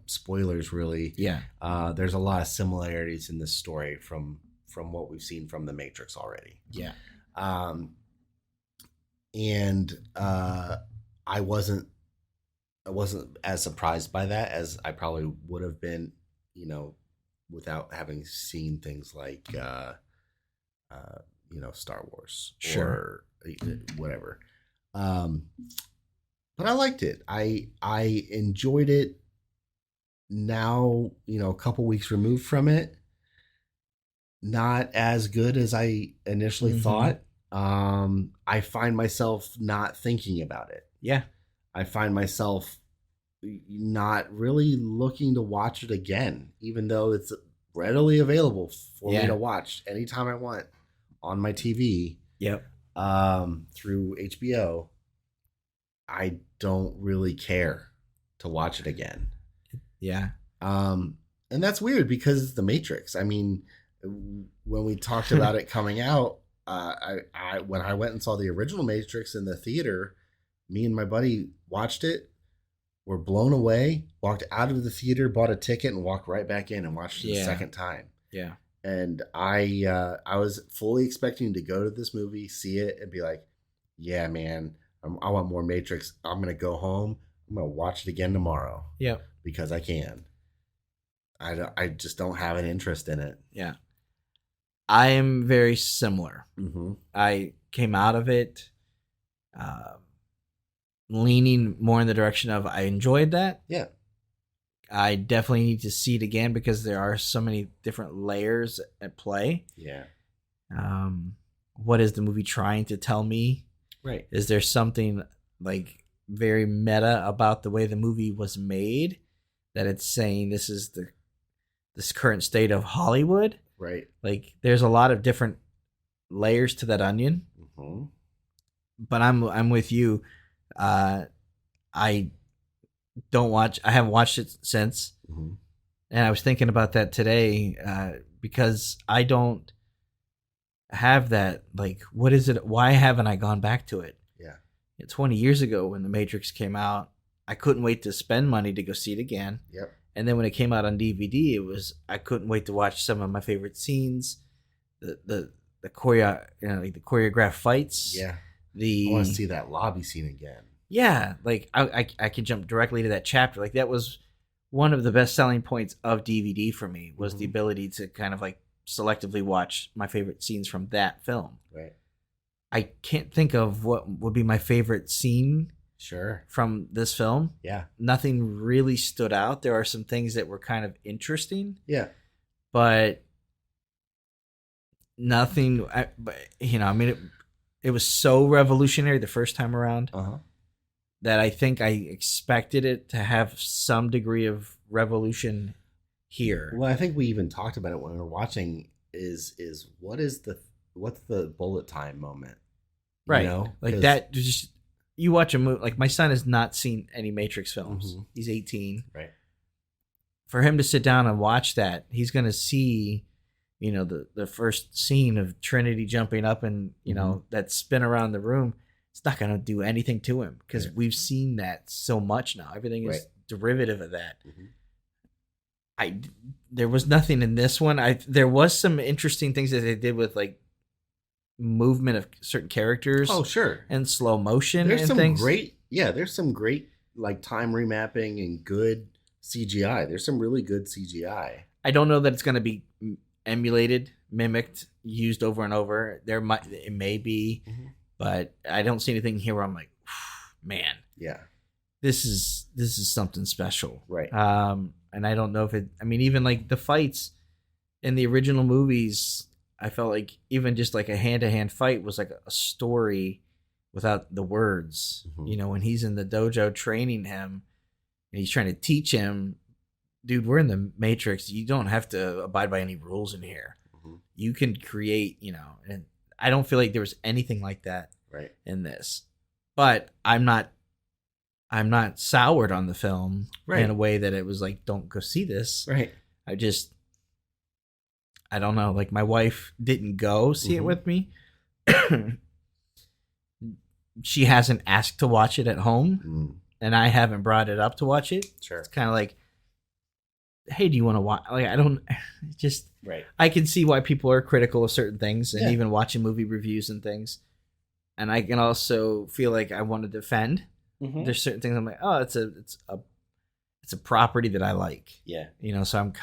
spoilers, really, there's a lot of similarities in this story from what we've seen from the Matrix already. Yeah. And I wasn't as surprised by that as I probably would have been, without having seen things like Star Wars or whatever. but I liked it. I enjoyed it. Now, a couple weeks removed from it, not as good as I initially thought. I find myself not thinking about it. Yeah. I find myself not really looking to watch it again, even though it's readily available for me to watch anytime I want on my TV. Yep. Through HBO. I don't really care to watch it again. Yeah. And that's weird because it's The Matrix. I mean, when we talked about it coming out, when I went and saw the original Matrix in the theater, me and my buddy watched it, were blown away, walked out of the theater, bought a ticket, and walked right back in and watched it a second time. Yeah. And I was fully expecting to go to this movie, see it, and be like, yeah, man, I want more Matrix. I'm going to go home. I'm going to watch it again tomorrow. Yeah. Because I can. I just don't have an interest in it. Yeah. I am very similar. Mm-hmm. I came out of it leaning more in the direction of I enjoyed that. Yeah. I definitely need to see it again because there are so many different layers at play. Yeah. What is the movie trying to tell me? Right. Is there something like very meta about the way the movie was made that it's saying this is this current state of Hollywood? Right. Like there's a lot of different layers to that onion. Mm-hmm. But I'm with you. I haven't watched it since. Mm-hmm. And I was thinking about that today because I don't have that, like, what is it? Why haven't I gone back to it? Yeah. 20 years ago when The Matrix came out, I couldn't wait to spend money to go see it again. Yep. And then when it came out on DVD, I couldn't wait to watch some of my favorite scenes, the choreographed fights. Yeah. I want to see that lobby scene again. Yeah, like I can jump directly to that chapter. Like that was one of the best selling points of DVD for me was the ability to kind of like selectively watch my favorite scenes from that film. Right. I can't think of what would be my favorite scene. Sure. From this film. Yeah. Nothing really stood out. There are some things that were kind of interesting. Yeah. But nothing. It was so revolutionary the first time around. Uh-huh. That I think I expected it to have some degree of revolution here. Well, I think we even talked about it when we were watching. Is what's the bullet time moment? Right, like that. Just you watch a movie. Like my son has not seen any Matrix films. Mm-hmm. He's 18. Right. For him to sit down and watch that, he's going to see, the first scene of Trinity jumping up and that spin around the room. It's not going to do anything to him because we've seen that so much now. Everything is derivative of that. Mm-hmm. There was nothing in this one. There was some interesting things that they did with like movement of certain characters. Oh, sure. And slow motion. There's and some things. There's some great like time remapping and good CGI. There's some really good CGI. I don't know that it's going to be emulated, mimicked, used over and over. It may be. Mm-hmm. But I don't see anything here where I'm like, man, yeah, this is something special, right? And I don't know if even like the fights in the original movies, I felt like even just like a hand-to-hand fight was like a story without the words. Mm-hmm. When he's in the dojo training him, and he's trying to teach him, dude, we're in the Matrix. You don't have to abide by any rules in here. Mm-hmm. You can create, and I don't feel like there was anything like that in this, but I'm not soured on the film in a way that it was like, don't go see this. Right. I don't know. Like my wife didn't go see it with me. She hasn't asked to watch it at home, and I haven't brought it up to watch it. Sure. It's kind of like, hey, do you want to watch? Like, I don't just. Right. I can see why people are critical of certain things and even watching movie reviews and things. And I can also feel like I want to defend. Mm-hmm. There's certain things I'm like, oh, it's a property that I like. Yeah. So I'm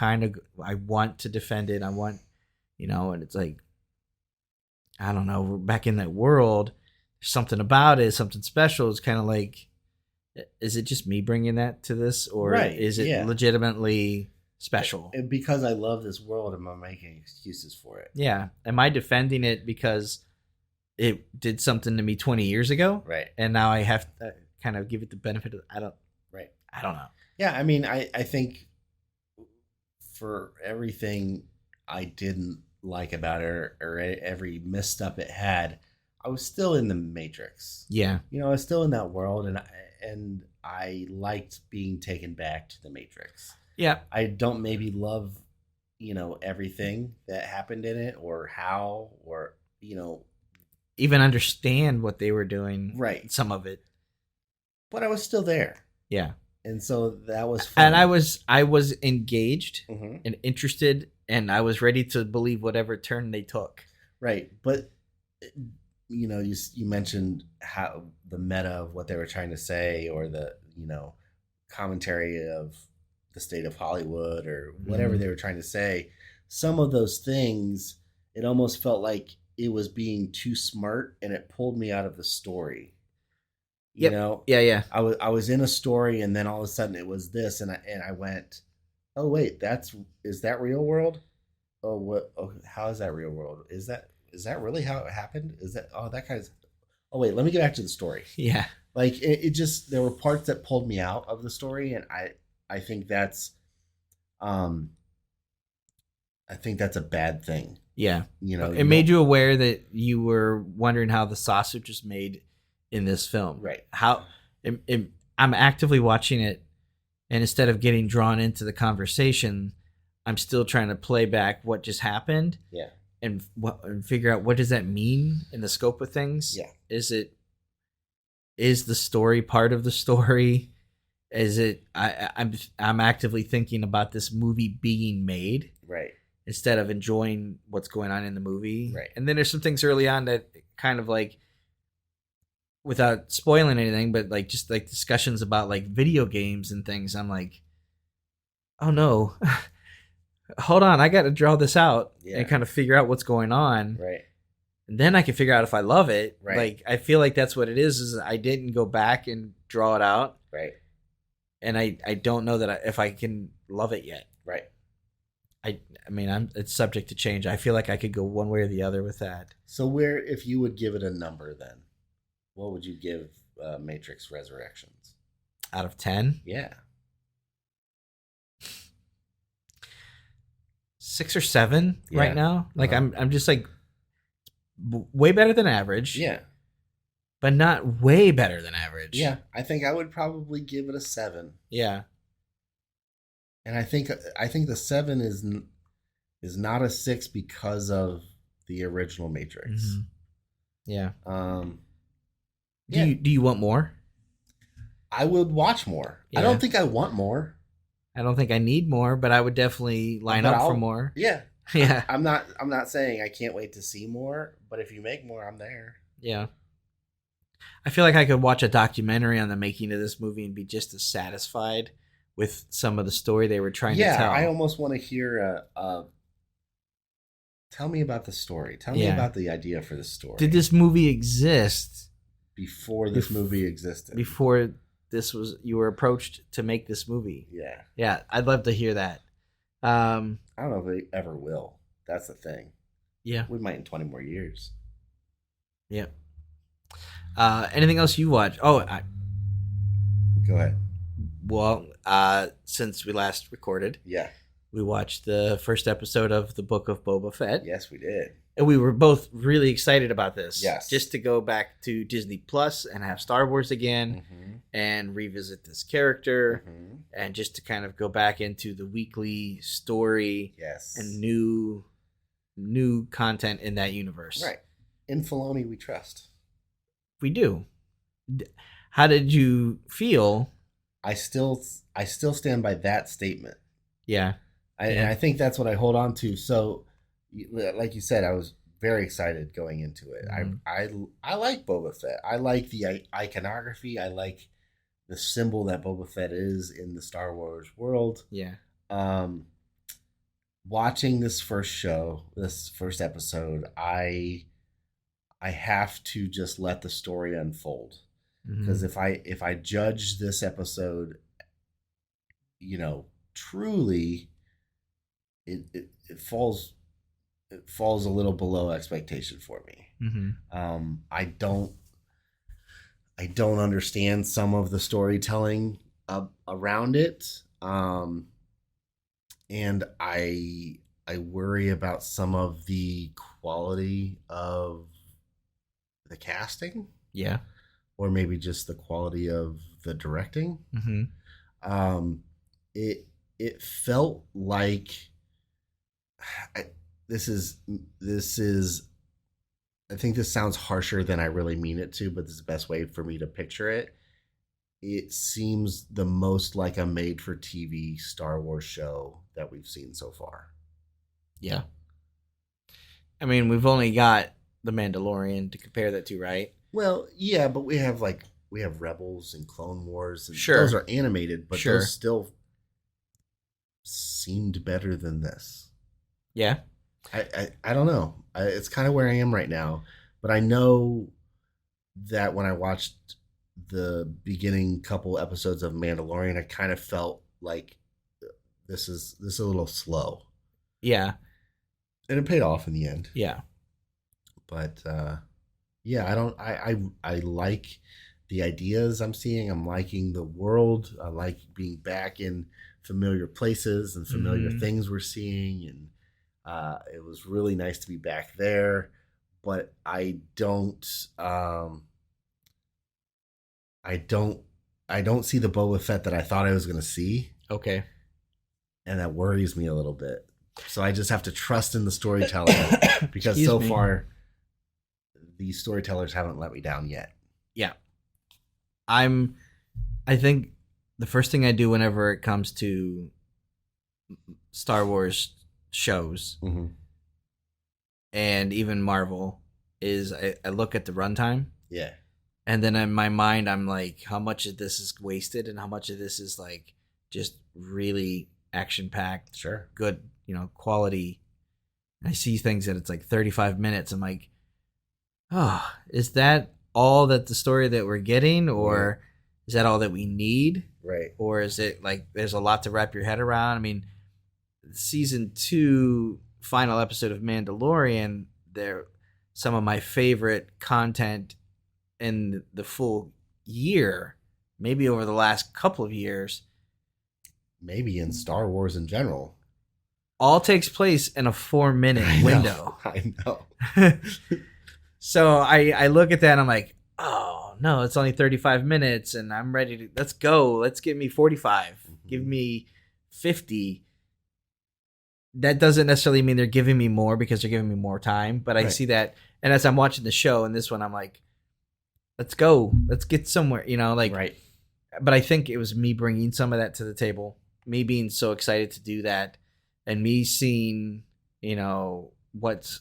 I want to defend it. I want, and it's like, I don't know, we're back in that world. There's something about it, something special. It's kind of like, Is it just me bringing that to this, or Right, is it yeah. legitimately special? And because I love this world, am I making excuses for it? Yeah. Am I defending it because it did something to me 20 years ago? Right. And now I have to kind of give it the benefit of, Right. I don't know. Yeah, I mean, I think for everything I didn't like about it, or every misstep it had, I was still in the Matrix. Yeah. I was still in that world, and I liked being taken back to the Matrix. Yeah. I don't maybe love, everything that happened in it, or how, or Even understand what they were doing. Right. Some of it. But I was still there. Yeah. And so that was fun. And I was engaged and interested, and I was ready to believe whatever turn they took. Right. But you mentioned how the meta of what they were trying to say, or the commentary of the state of Hollywood, or whatever they were trying to say. Some of those things, it almost felt like it was being too smart, and it pulled me out of the story. Yeah. I was in a story, and then all of a sudden it was this, and I went, oh wait, is that real world? Oh, what? Oh, how is that real world? Is that really how it happened? Is that that kind of? Oh wait, let me get back to the story. Yeah, like it just, there were parts that pulled me out of the story, and I think that's a bad thing. Yeah, it made you aware that you were wondering how the sausage was made in this film. Right. How I'm actively watching it, and instead of getting drawn into the conversation, I'm still trying to play back what just happened. Yeah. And figure out what does that mean in the scope of things. Yeah. Is the story part of the story? Is it? I'm actively thinking about this movie being made. Right. Instead of enjoying what's going on in the movie. Right. And then there's some things early on that kind of like, without spoiling anything, but like just like discussions about like video games and things. I'm like, oh no, hold on, I got to draw this out and kind of figure out what's going on. Right. And then I can figure out if I love it. Right. Like, I feel like that's what it is I didn't go back and draw it out. Right. And I don't know that if I can love it yet. Right. I mean, it's subject to change. I feel like I could go one way or the other with that. So if you would give it a number, then what would you give Matrix Resurrections? Out of 10? Yeah. 6 or 7 right now. Like I'm just like way better than average. Yeah. But not way better than average. Yeah. I think I would probably give it a 7. Yeah. And I think the 7 is not a 6 because of the original Matrix. Mm-hmm. Yeah. Yeah. Do you want more? I would watch more. Yeah. I don't think I want more. I don't think I need more, but I would definitely line up for more. Yeah. Yeah. I'm not saying I can't wait to see more, but if you make more, I'm there. Yeah. I feel like I could watch a documentary on the making of this movie and be just as satisfied with some of the story they were trying to tell. Yeah, I almost want to hear tell me about the story. Tell me about the idea for the story. Did this movie exist before this movie existed? Before you were approached to make this movie? Yeah. Yeah, I'd love to hear that. I don't know if they ever will. That's the thing. Yeah. We might in 20 more years. Yeah. Anything else you watch? Oh, go ahead. Well, since we last recorded, we watched the first episode of the Book of Boba Fett. Yes, we did. And we were both really excited about this. Yes. Just to go back to Disney Plus and have Star Wars again and revisit this character and just to kind of go back into the weekly story and new content in that universe. Right. In Filoni, we trust. We do. How did you feel? I still stand by that statement. Yeah. And I think that's what I hold on to. So, like you said, I was very excited going into it. I like Boba Fett. I like the iconography. I like the symbol that Boba Fett is in the Star Wars world. Yeah. Watching this first episode, I have to just let the story unfold. Because if I judge this episode, truly, it falls a little below expectation for me. I don't understand some of the storytelling around it, and I worry about some of the quality of the casting. Yeah. Or maybe just the quality of the directing. It felt like this is. I think this sounds harsher than I really mean it to, but this is the best way for me to picture it. It seems the most like a made-for-TV Star Wars show that we've seen so far. Yeah. I mean, we've only got The Mandalorian to compare that to, right? Well, yeah, but we have Rebels and Clone Wars, and sure, those are animated, but those still seemed better than this. Yeah. I don't know. It's kind of where I am right now, but I know that when I watched the beginning couple episodes of Mandalorian, I kind of felt like this is a little slow. Yeah. And it paid off in the end. Yeah. But I like the ideas I'm seeing. I'm liking the world. I like being back in familiar places and familiar things we're seeing, and it was really nice to be back there. But I don't see the Boba Fett that I thought I was going to see. Okay. And that worries me a little bit. So I just have to trust in the storytelling because so far these storytellers haven't let me down yet. Yeah. I think the first thing I do whenever it comes to Star Wars shows and even Marvel is I look at the runtime. Yeah. And then in my mind, I'm like, how much of this is wasted and how much of this is like just really action-packed, sure, good, quality. And I see things that it's like 35 minutes. I'm like, oh, is that all that the story that we're getting, or is that all that we need? Right. Or is it like there's a lot to wrap your head around? I mean, season 2 final episode of Mandalorian, they're some of my favorite content in the full year, maybe over the last couple of years. Maybe in Star Wars in general. All takes place in a 4-minute window. I know. So I look at that and I'm like, oh, no, it's only 35 minutes and I'm ready to, let's go. Let's give me 45. Give me 50. That doesn't necessarily mean they're giving me more because they're giving me more time. But I see that. And as I'm watching the show and this one, I'm like, let's go. Let's get somewhere, Right. But I think it was me bringing some of that to the table, me being so excited to do that, and me seeing, what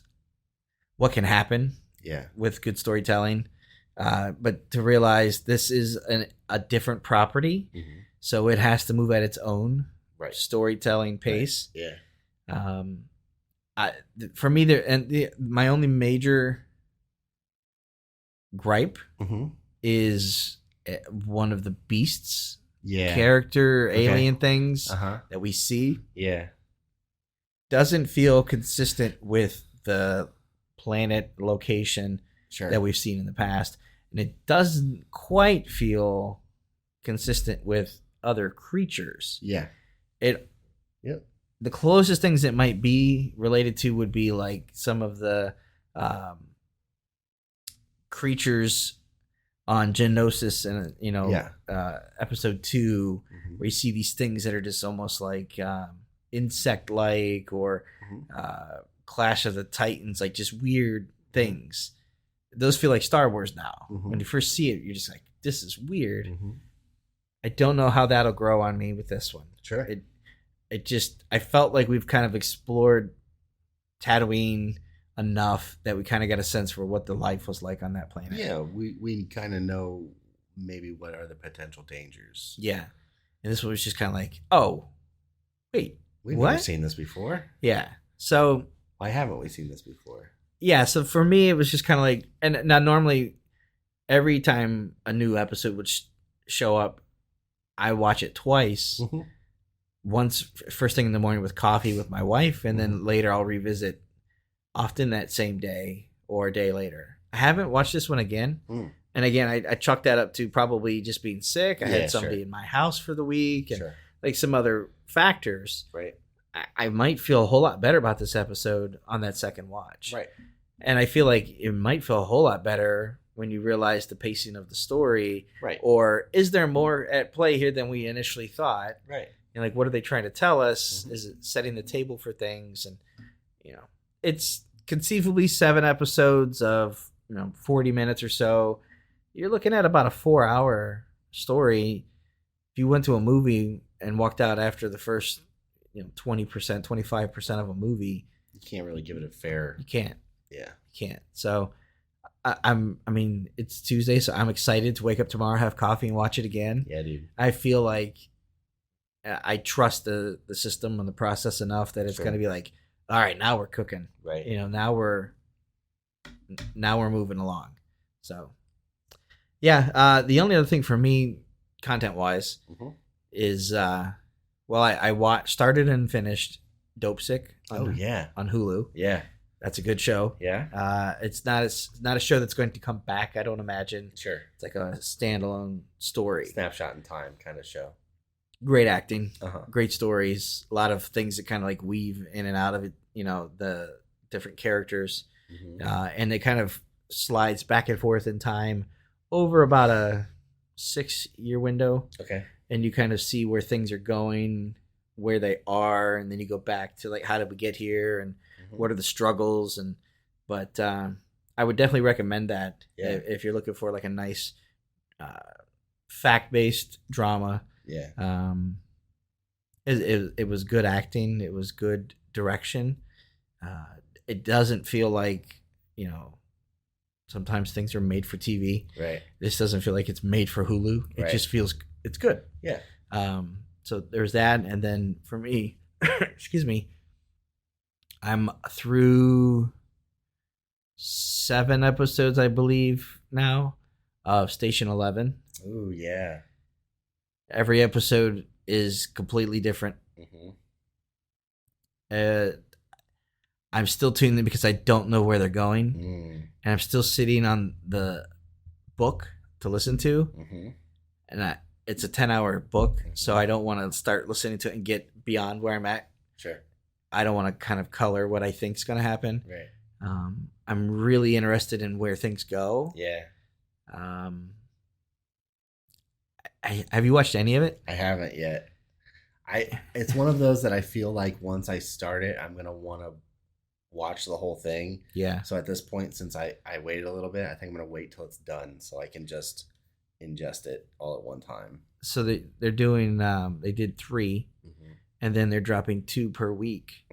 can happen with good storytelling. But to realize this is a different property, so it has to move at its own storytelling pace. Right. Yeah. For me, my only major gripe is one of the beasts, character, alien things that we see. Yeah. Doesn't feel consistent with the planet location that we've seen in the past. And it doesn't quite feel consistent with other creatures. Yeah. The closest things it might be related to would be like some of the creatures on Geonosis and episode 2, where you see these things that are just almost like insect-like, or Clash of the Titans, like just weird things. Those feel like Star Wars now. When you first see it, you're just like, this is weird. I don't know how that'll grow on me with this one. Sure. I felt like we've kind of explored Tatooine enough that we kind of got a sense for what the life was like on that planet. Yeah, we kind of know maybe what are the potential dangers. Yeah. And this one was just kind of like, oh, wait, we've never seen this before. Yeah. So why haven't we seen this before? Yeah. So for me, it was just kind of like, and now normally every time a new episode would show up, I watch it twice. Mm-hmm. Once first thing in the morning with coffee with my wife, and then later I'll revisit, often that same day or a day later. I haven't watched this one again. And again, I chalked that up to probably just being sick. I had somebody in my house for the week and like some other factors. Right. I might feel a whole lot better about this episode on that second watch. Right. And I feel like it might feel a whole lot better when you realize the pacing of the story. Right. Or is there more at play here than we initially thought? Right. And like, what are they trying to tell us? Is it setting the table for things? And, it's conceivably 7 episodes of, 40 minutes or so. You're looking at about a 4-hour story. If you went to a movie and walked out after the first, 20%, 25% of a movie, you can't really give it a fair. You can't. Yeah. You can't. So I mean, it's Tuesday, so I'm excited to wake up tomorrow, have coffee, and watch it again. Yeah, dude. I feel like I trust the system and the process enough that it's going to be like, all right, now we're cooking. Right. Now we're moving along. So, yeah. The only other thing for me, content wise, is I started and finished Dope Sick. On Hulu. Yeah. That's a good show. Yeah. It's not a show that's going to come back, I don't imagine. Sure. It's like a standalone story. Snapshot in time kind of show. Great acting, great stories, a lot of things that kind of like weave in and out of it, the different characters. And it kind of slides back and forth in time over about a 6-year window. Okay. And you kind of see where things are going, where they are, and then you go back to like, how did we get here, and what are the struggles? But I would definitely recommend that if you're looking for like a nice fact-based drama. Yeah. It was good acting. It was good direction. It doesn't feel like, sometimes things are made for TV. Right. This doesn't feel like it's made for Hulu. It just feels it's good. Yeah. So there's that. And then for me, excuse me, I'm through 7 episodes, I believe, now of Station 11. Ooh, yeah. Every episode is completely different. I'm still tuned in because I don't know where they're going. And I'm still sitting on the book to listen to. And it's a 10-hour book, so I don't want to start listening to it and get beyond where I'm at. Sure. I don't want to kind of color what I think is going to happen. Right. I'm really interested in where things go. Yeah. Have you watched any of it? I haven't yet. It's one of those that I feel like once I start it, I'm gonna want to watch the whole thing. Yeah. So at this point, since I waited a little bit, I think I'm gonna wait till it's done so I can just ingest it all at one time. So they're doing. They did 3, and then they're dropping 2 per week,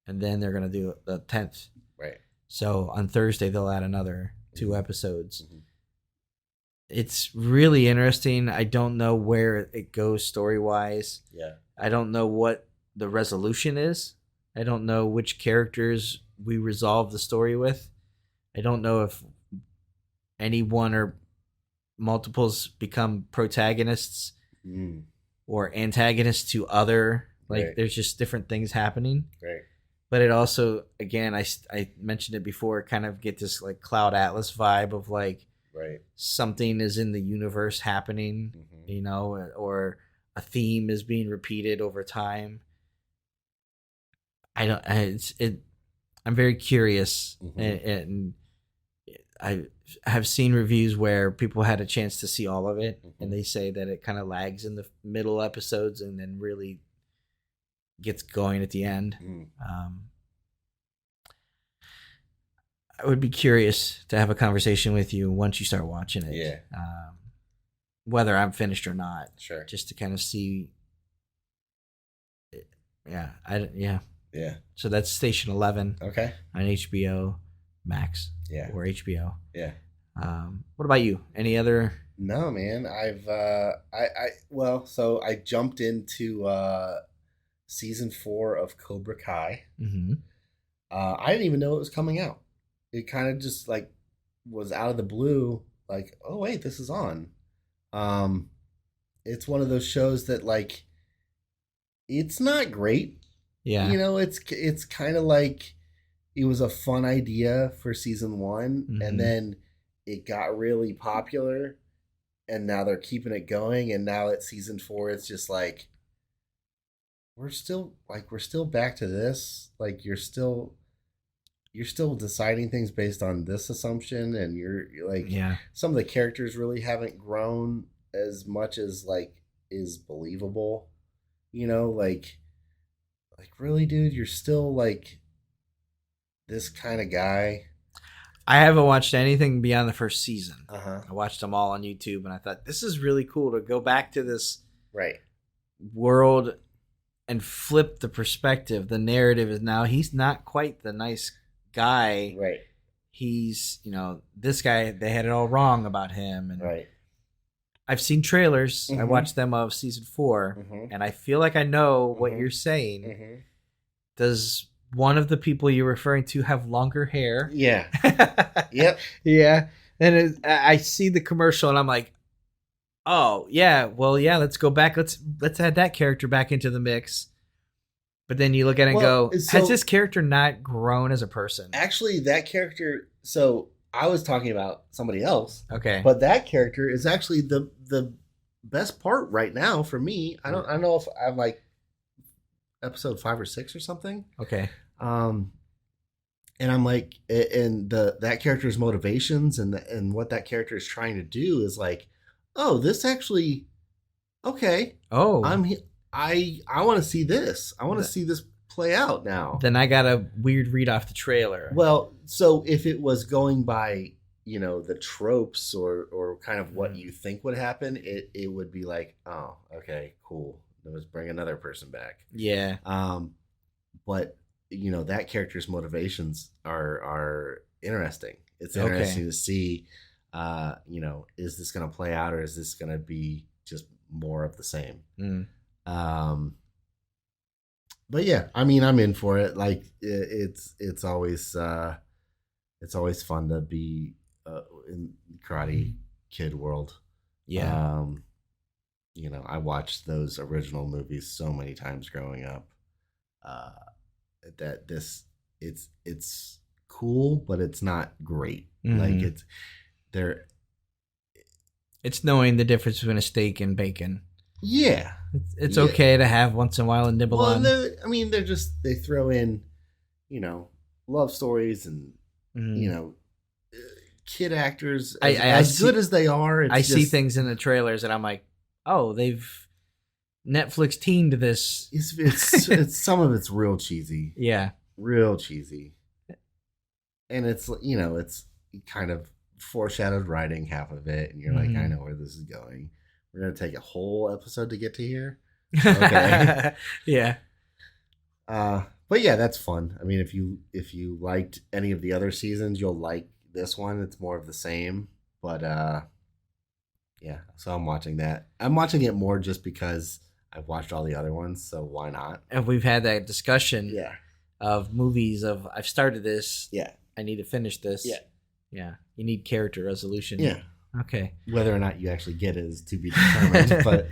and then they're gonna do the 10th. Right. So on Thursday they'll add another 2 episodes. It's really interesting. I don't know where it goes story-wise. Yeah. I don't know what the resolution is. I don't know which characters we resolve the story with. I don't know if any one or multiples become protagonists or antagonists to other. Like, there's just different things happening. Right. But it also, again, I mentioned it before, kind of get this like Cloud Atlas vibe of like, something is in the universe happening, or a theme is being repeated over time. I'm very curious, and I have seen reviews where people had a chance to see all of it, and they say that it kind of lags in the middle episodes and then really gets going at the end. I would be curious to have a conversation with you once you start watching it. Yeah. Whether I'm finished or not. Sure. Just to kind of see. Yeah. Yeah. So that's Station 11. Okay. On HBO Max. Yeah. Or HBO. Yeah. What about you? Any other? No, man. So I jumped into season 4 of Cobra Kai. I didn't even know it was coming out. It kind of just like was out of the blue, like, oh wait, this is on. It's one of those shows that like it's not great. Yeah. You know, it's kind of like it was a fun idea for season 1 and then it got really popular and now they're keeping it going, and now at season 4 it's just like we're still back to this. Like you're still deciding things based on this assumption, and you're like some of the characters really haven't grown as much as like is believable. You know, like really, dude, you're still like this kind of guy. I haven't watched anything beyond the first season. Uh-huh. I watched them all on YouTube, and I thought this is really cool to go back to this world and flip the perspective. The narrative is now he's not quite the nice guy. Right. He's, this guy, they had it all wrong about him. And right. I've seen trailers. I watched them of season 4, and I feel like I know what you're saying. Does one of the people you're referring to have longer hair? Yeah. Yep. Yeah. And I see the commercial, and I'm like, oh, yeah, well, yeah, let's go back. Let's add that character back into the mix. But then you look at it and go, has this character not grown as a person? Actually, that character, so I was talking about somebody else. Okay. But that character is actually the best part right now for me. I don't know if I'm like episode 5 or 6 or something. Okay. And I'm like, and that character's motivations and what that character is trying to do is like, oh, this actually, okay. Oh, I want to see this. I want to see this play out now. Then I got a weird read off the trailer. Well, so if it was going by, the tropes or kind of what you think would happen, it would be like, oh, okay, cool. Let's bring another person back. Yeah. But that character's motivations are interesting. It's interesting to see, is this going to play out, or is this going to be just more of the same? But yeah, I mean, I'm in for it. Like it's always fun to be in Karate Kid world. Yeah. I watched those original movies so many times growing up. That it's cool, but it's not great. Like it's knowing the difference between a steak and bacon. Yeah, it's okay to have once in a while and nibble on. They throw in, love stories and kid actors as good as they are. I see things in the trailers and I'm like, oh, they've Netflix teamed this. It's some of it's real cheesy. Yeah, real cheesy, and it's it's kind of foreshadowed writing half of it, and you're like, I know where this is going. We're gonna take a whole episode to get to here. Okay. Yeah. But yeah, that's fun. I mean, if you liked any of the other seasons, you'll like this one. It's more of the same, but yeah. So I'm watching that. I'm watching it more just because I've watched all the other ones, so why not? And we've had that discussion. Yeah. Of movies of I've started this. Yeah. I need to finish this. Yeah. Yeah. You need character resolution. Yeah. Okay. Whether or not you actually get it is to be determined. But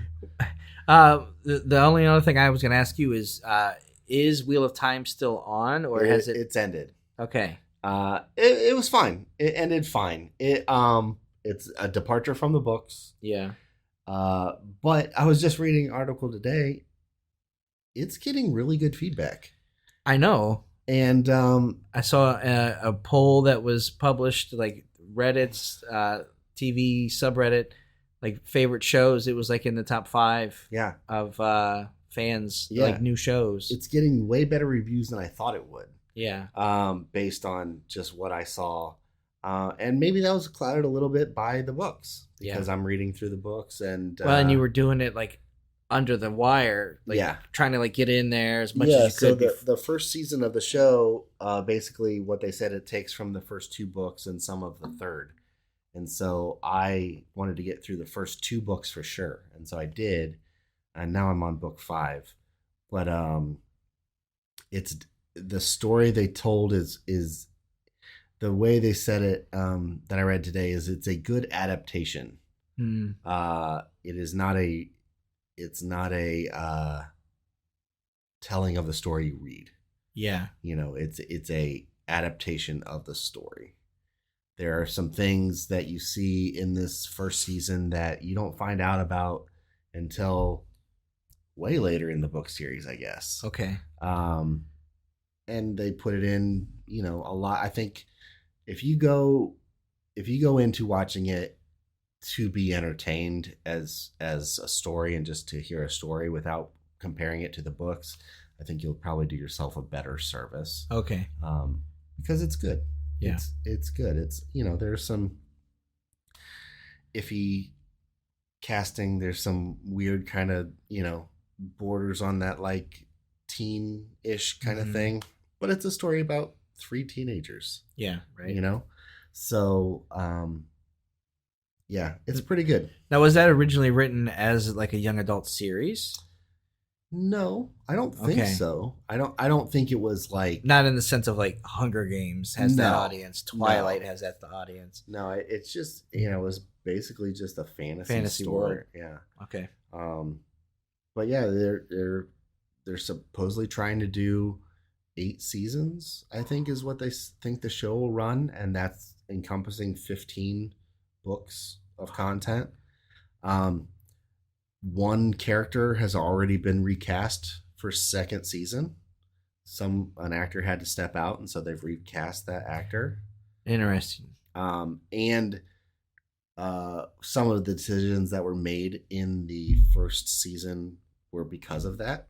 the only other thing I was going to ask you is Wheel of Time still on, or has it? It's ended. Okay. It was fine. It ended fine. It's a departure from the books. Yeah. But I was just reading an article today. It's getting really good feedback. I know. And I saw a poll that was published, like Reddit's TV subreddit, like favorite shows. It was like in the top 5 of fans, like new shows. It's getting way better reviews than I thought it would. Yeah. Based on just what I saw. And maybe that was clouded a little bit by the books because I'm reading through the books and and you were doing it like under the wire, like trying to like get in there as much as you could. So the first season of the show, basically what they said it takes from the first 2 books and some of the third. And so I wanted to get through the first 2 books for sure. And so I did. And now I'm on book 5. But it's the story they told is the way they said it that I read today is it's a good adaptation. It is not a. It's not a telling of the story you read. Yeah. It's a adaptation of the story. There are some things that you see in this first season that you don't find out about until way later in the book series, I guess. Okay. And they put it in, a lot. I think if you go into watching it to be entertained as a story and just to hear a story without comparing it to the books, I think you'll probably do yourself a better service. Okay. Because it's good. Yeah. It's good. It's, there's some iffy casting. There's some weird kind of, borders on that like teen-ish kind of thing. But it's a story about 3 teenagers. Yeah, right. So, yeah, it's pretty good. Now, was that originally written as like a young adult series? No, I don't think so. I don't think it was like, not in the sense of like Hunger Games has that audience, Twilight has that audience. No, it's just it was basically just a fantasy story. World. Yeah. Okay. But yeah, they're supposedly trying to do 8 seasons, I think is what they think the show will run, and that's encompassing 15 books of content. One character has already been recast for 2nd season. An actor had to step out, and so they've recast that actor. Interesting. And some of the decisions that were made in the first season were because of that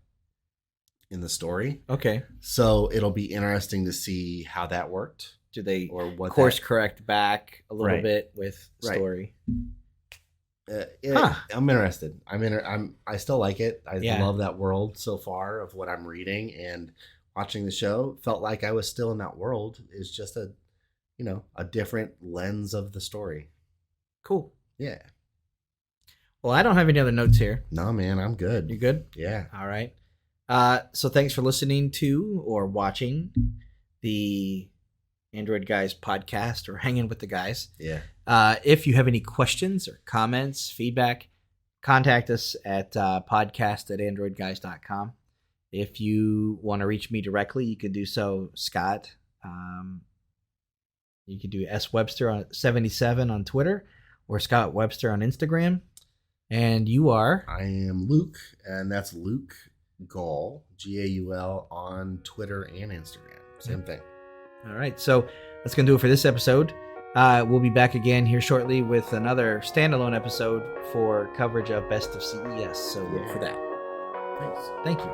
in the story. Okay. So it'll be interesting to see how that worked. Do they or what course correct back a little bit with story? I'm interested. I still like it. I love that world so far of what I'm reading, and watching the show felt like I was still in that world. It's just a different lens of the story. Cool. Yeah. Well, I don't have any other notes here. No, man, I'm good. You good? Yeah. All right. So thanks for listening to or watching the Android Guys podcast, or Hanging with the Guys. Yeah. If you have any questions or comments, feedback, contact us at podcast@AndroidGuys.com. If you want to reach me directly, you can do so, Scott. You can do Webster on 77 on Twitter, or Scott Webster on Instagram. And you are? I am Luke, and that's Luke Gaul, Gaul, on Twitter and Instagram. Same thing. All right, so that's going to do it for this episode. We'll be back again here shortly with another standalone episode for coverage of Best of CES, so look for that. Thanks. Thank you.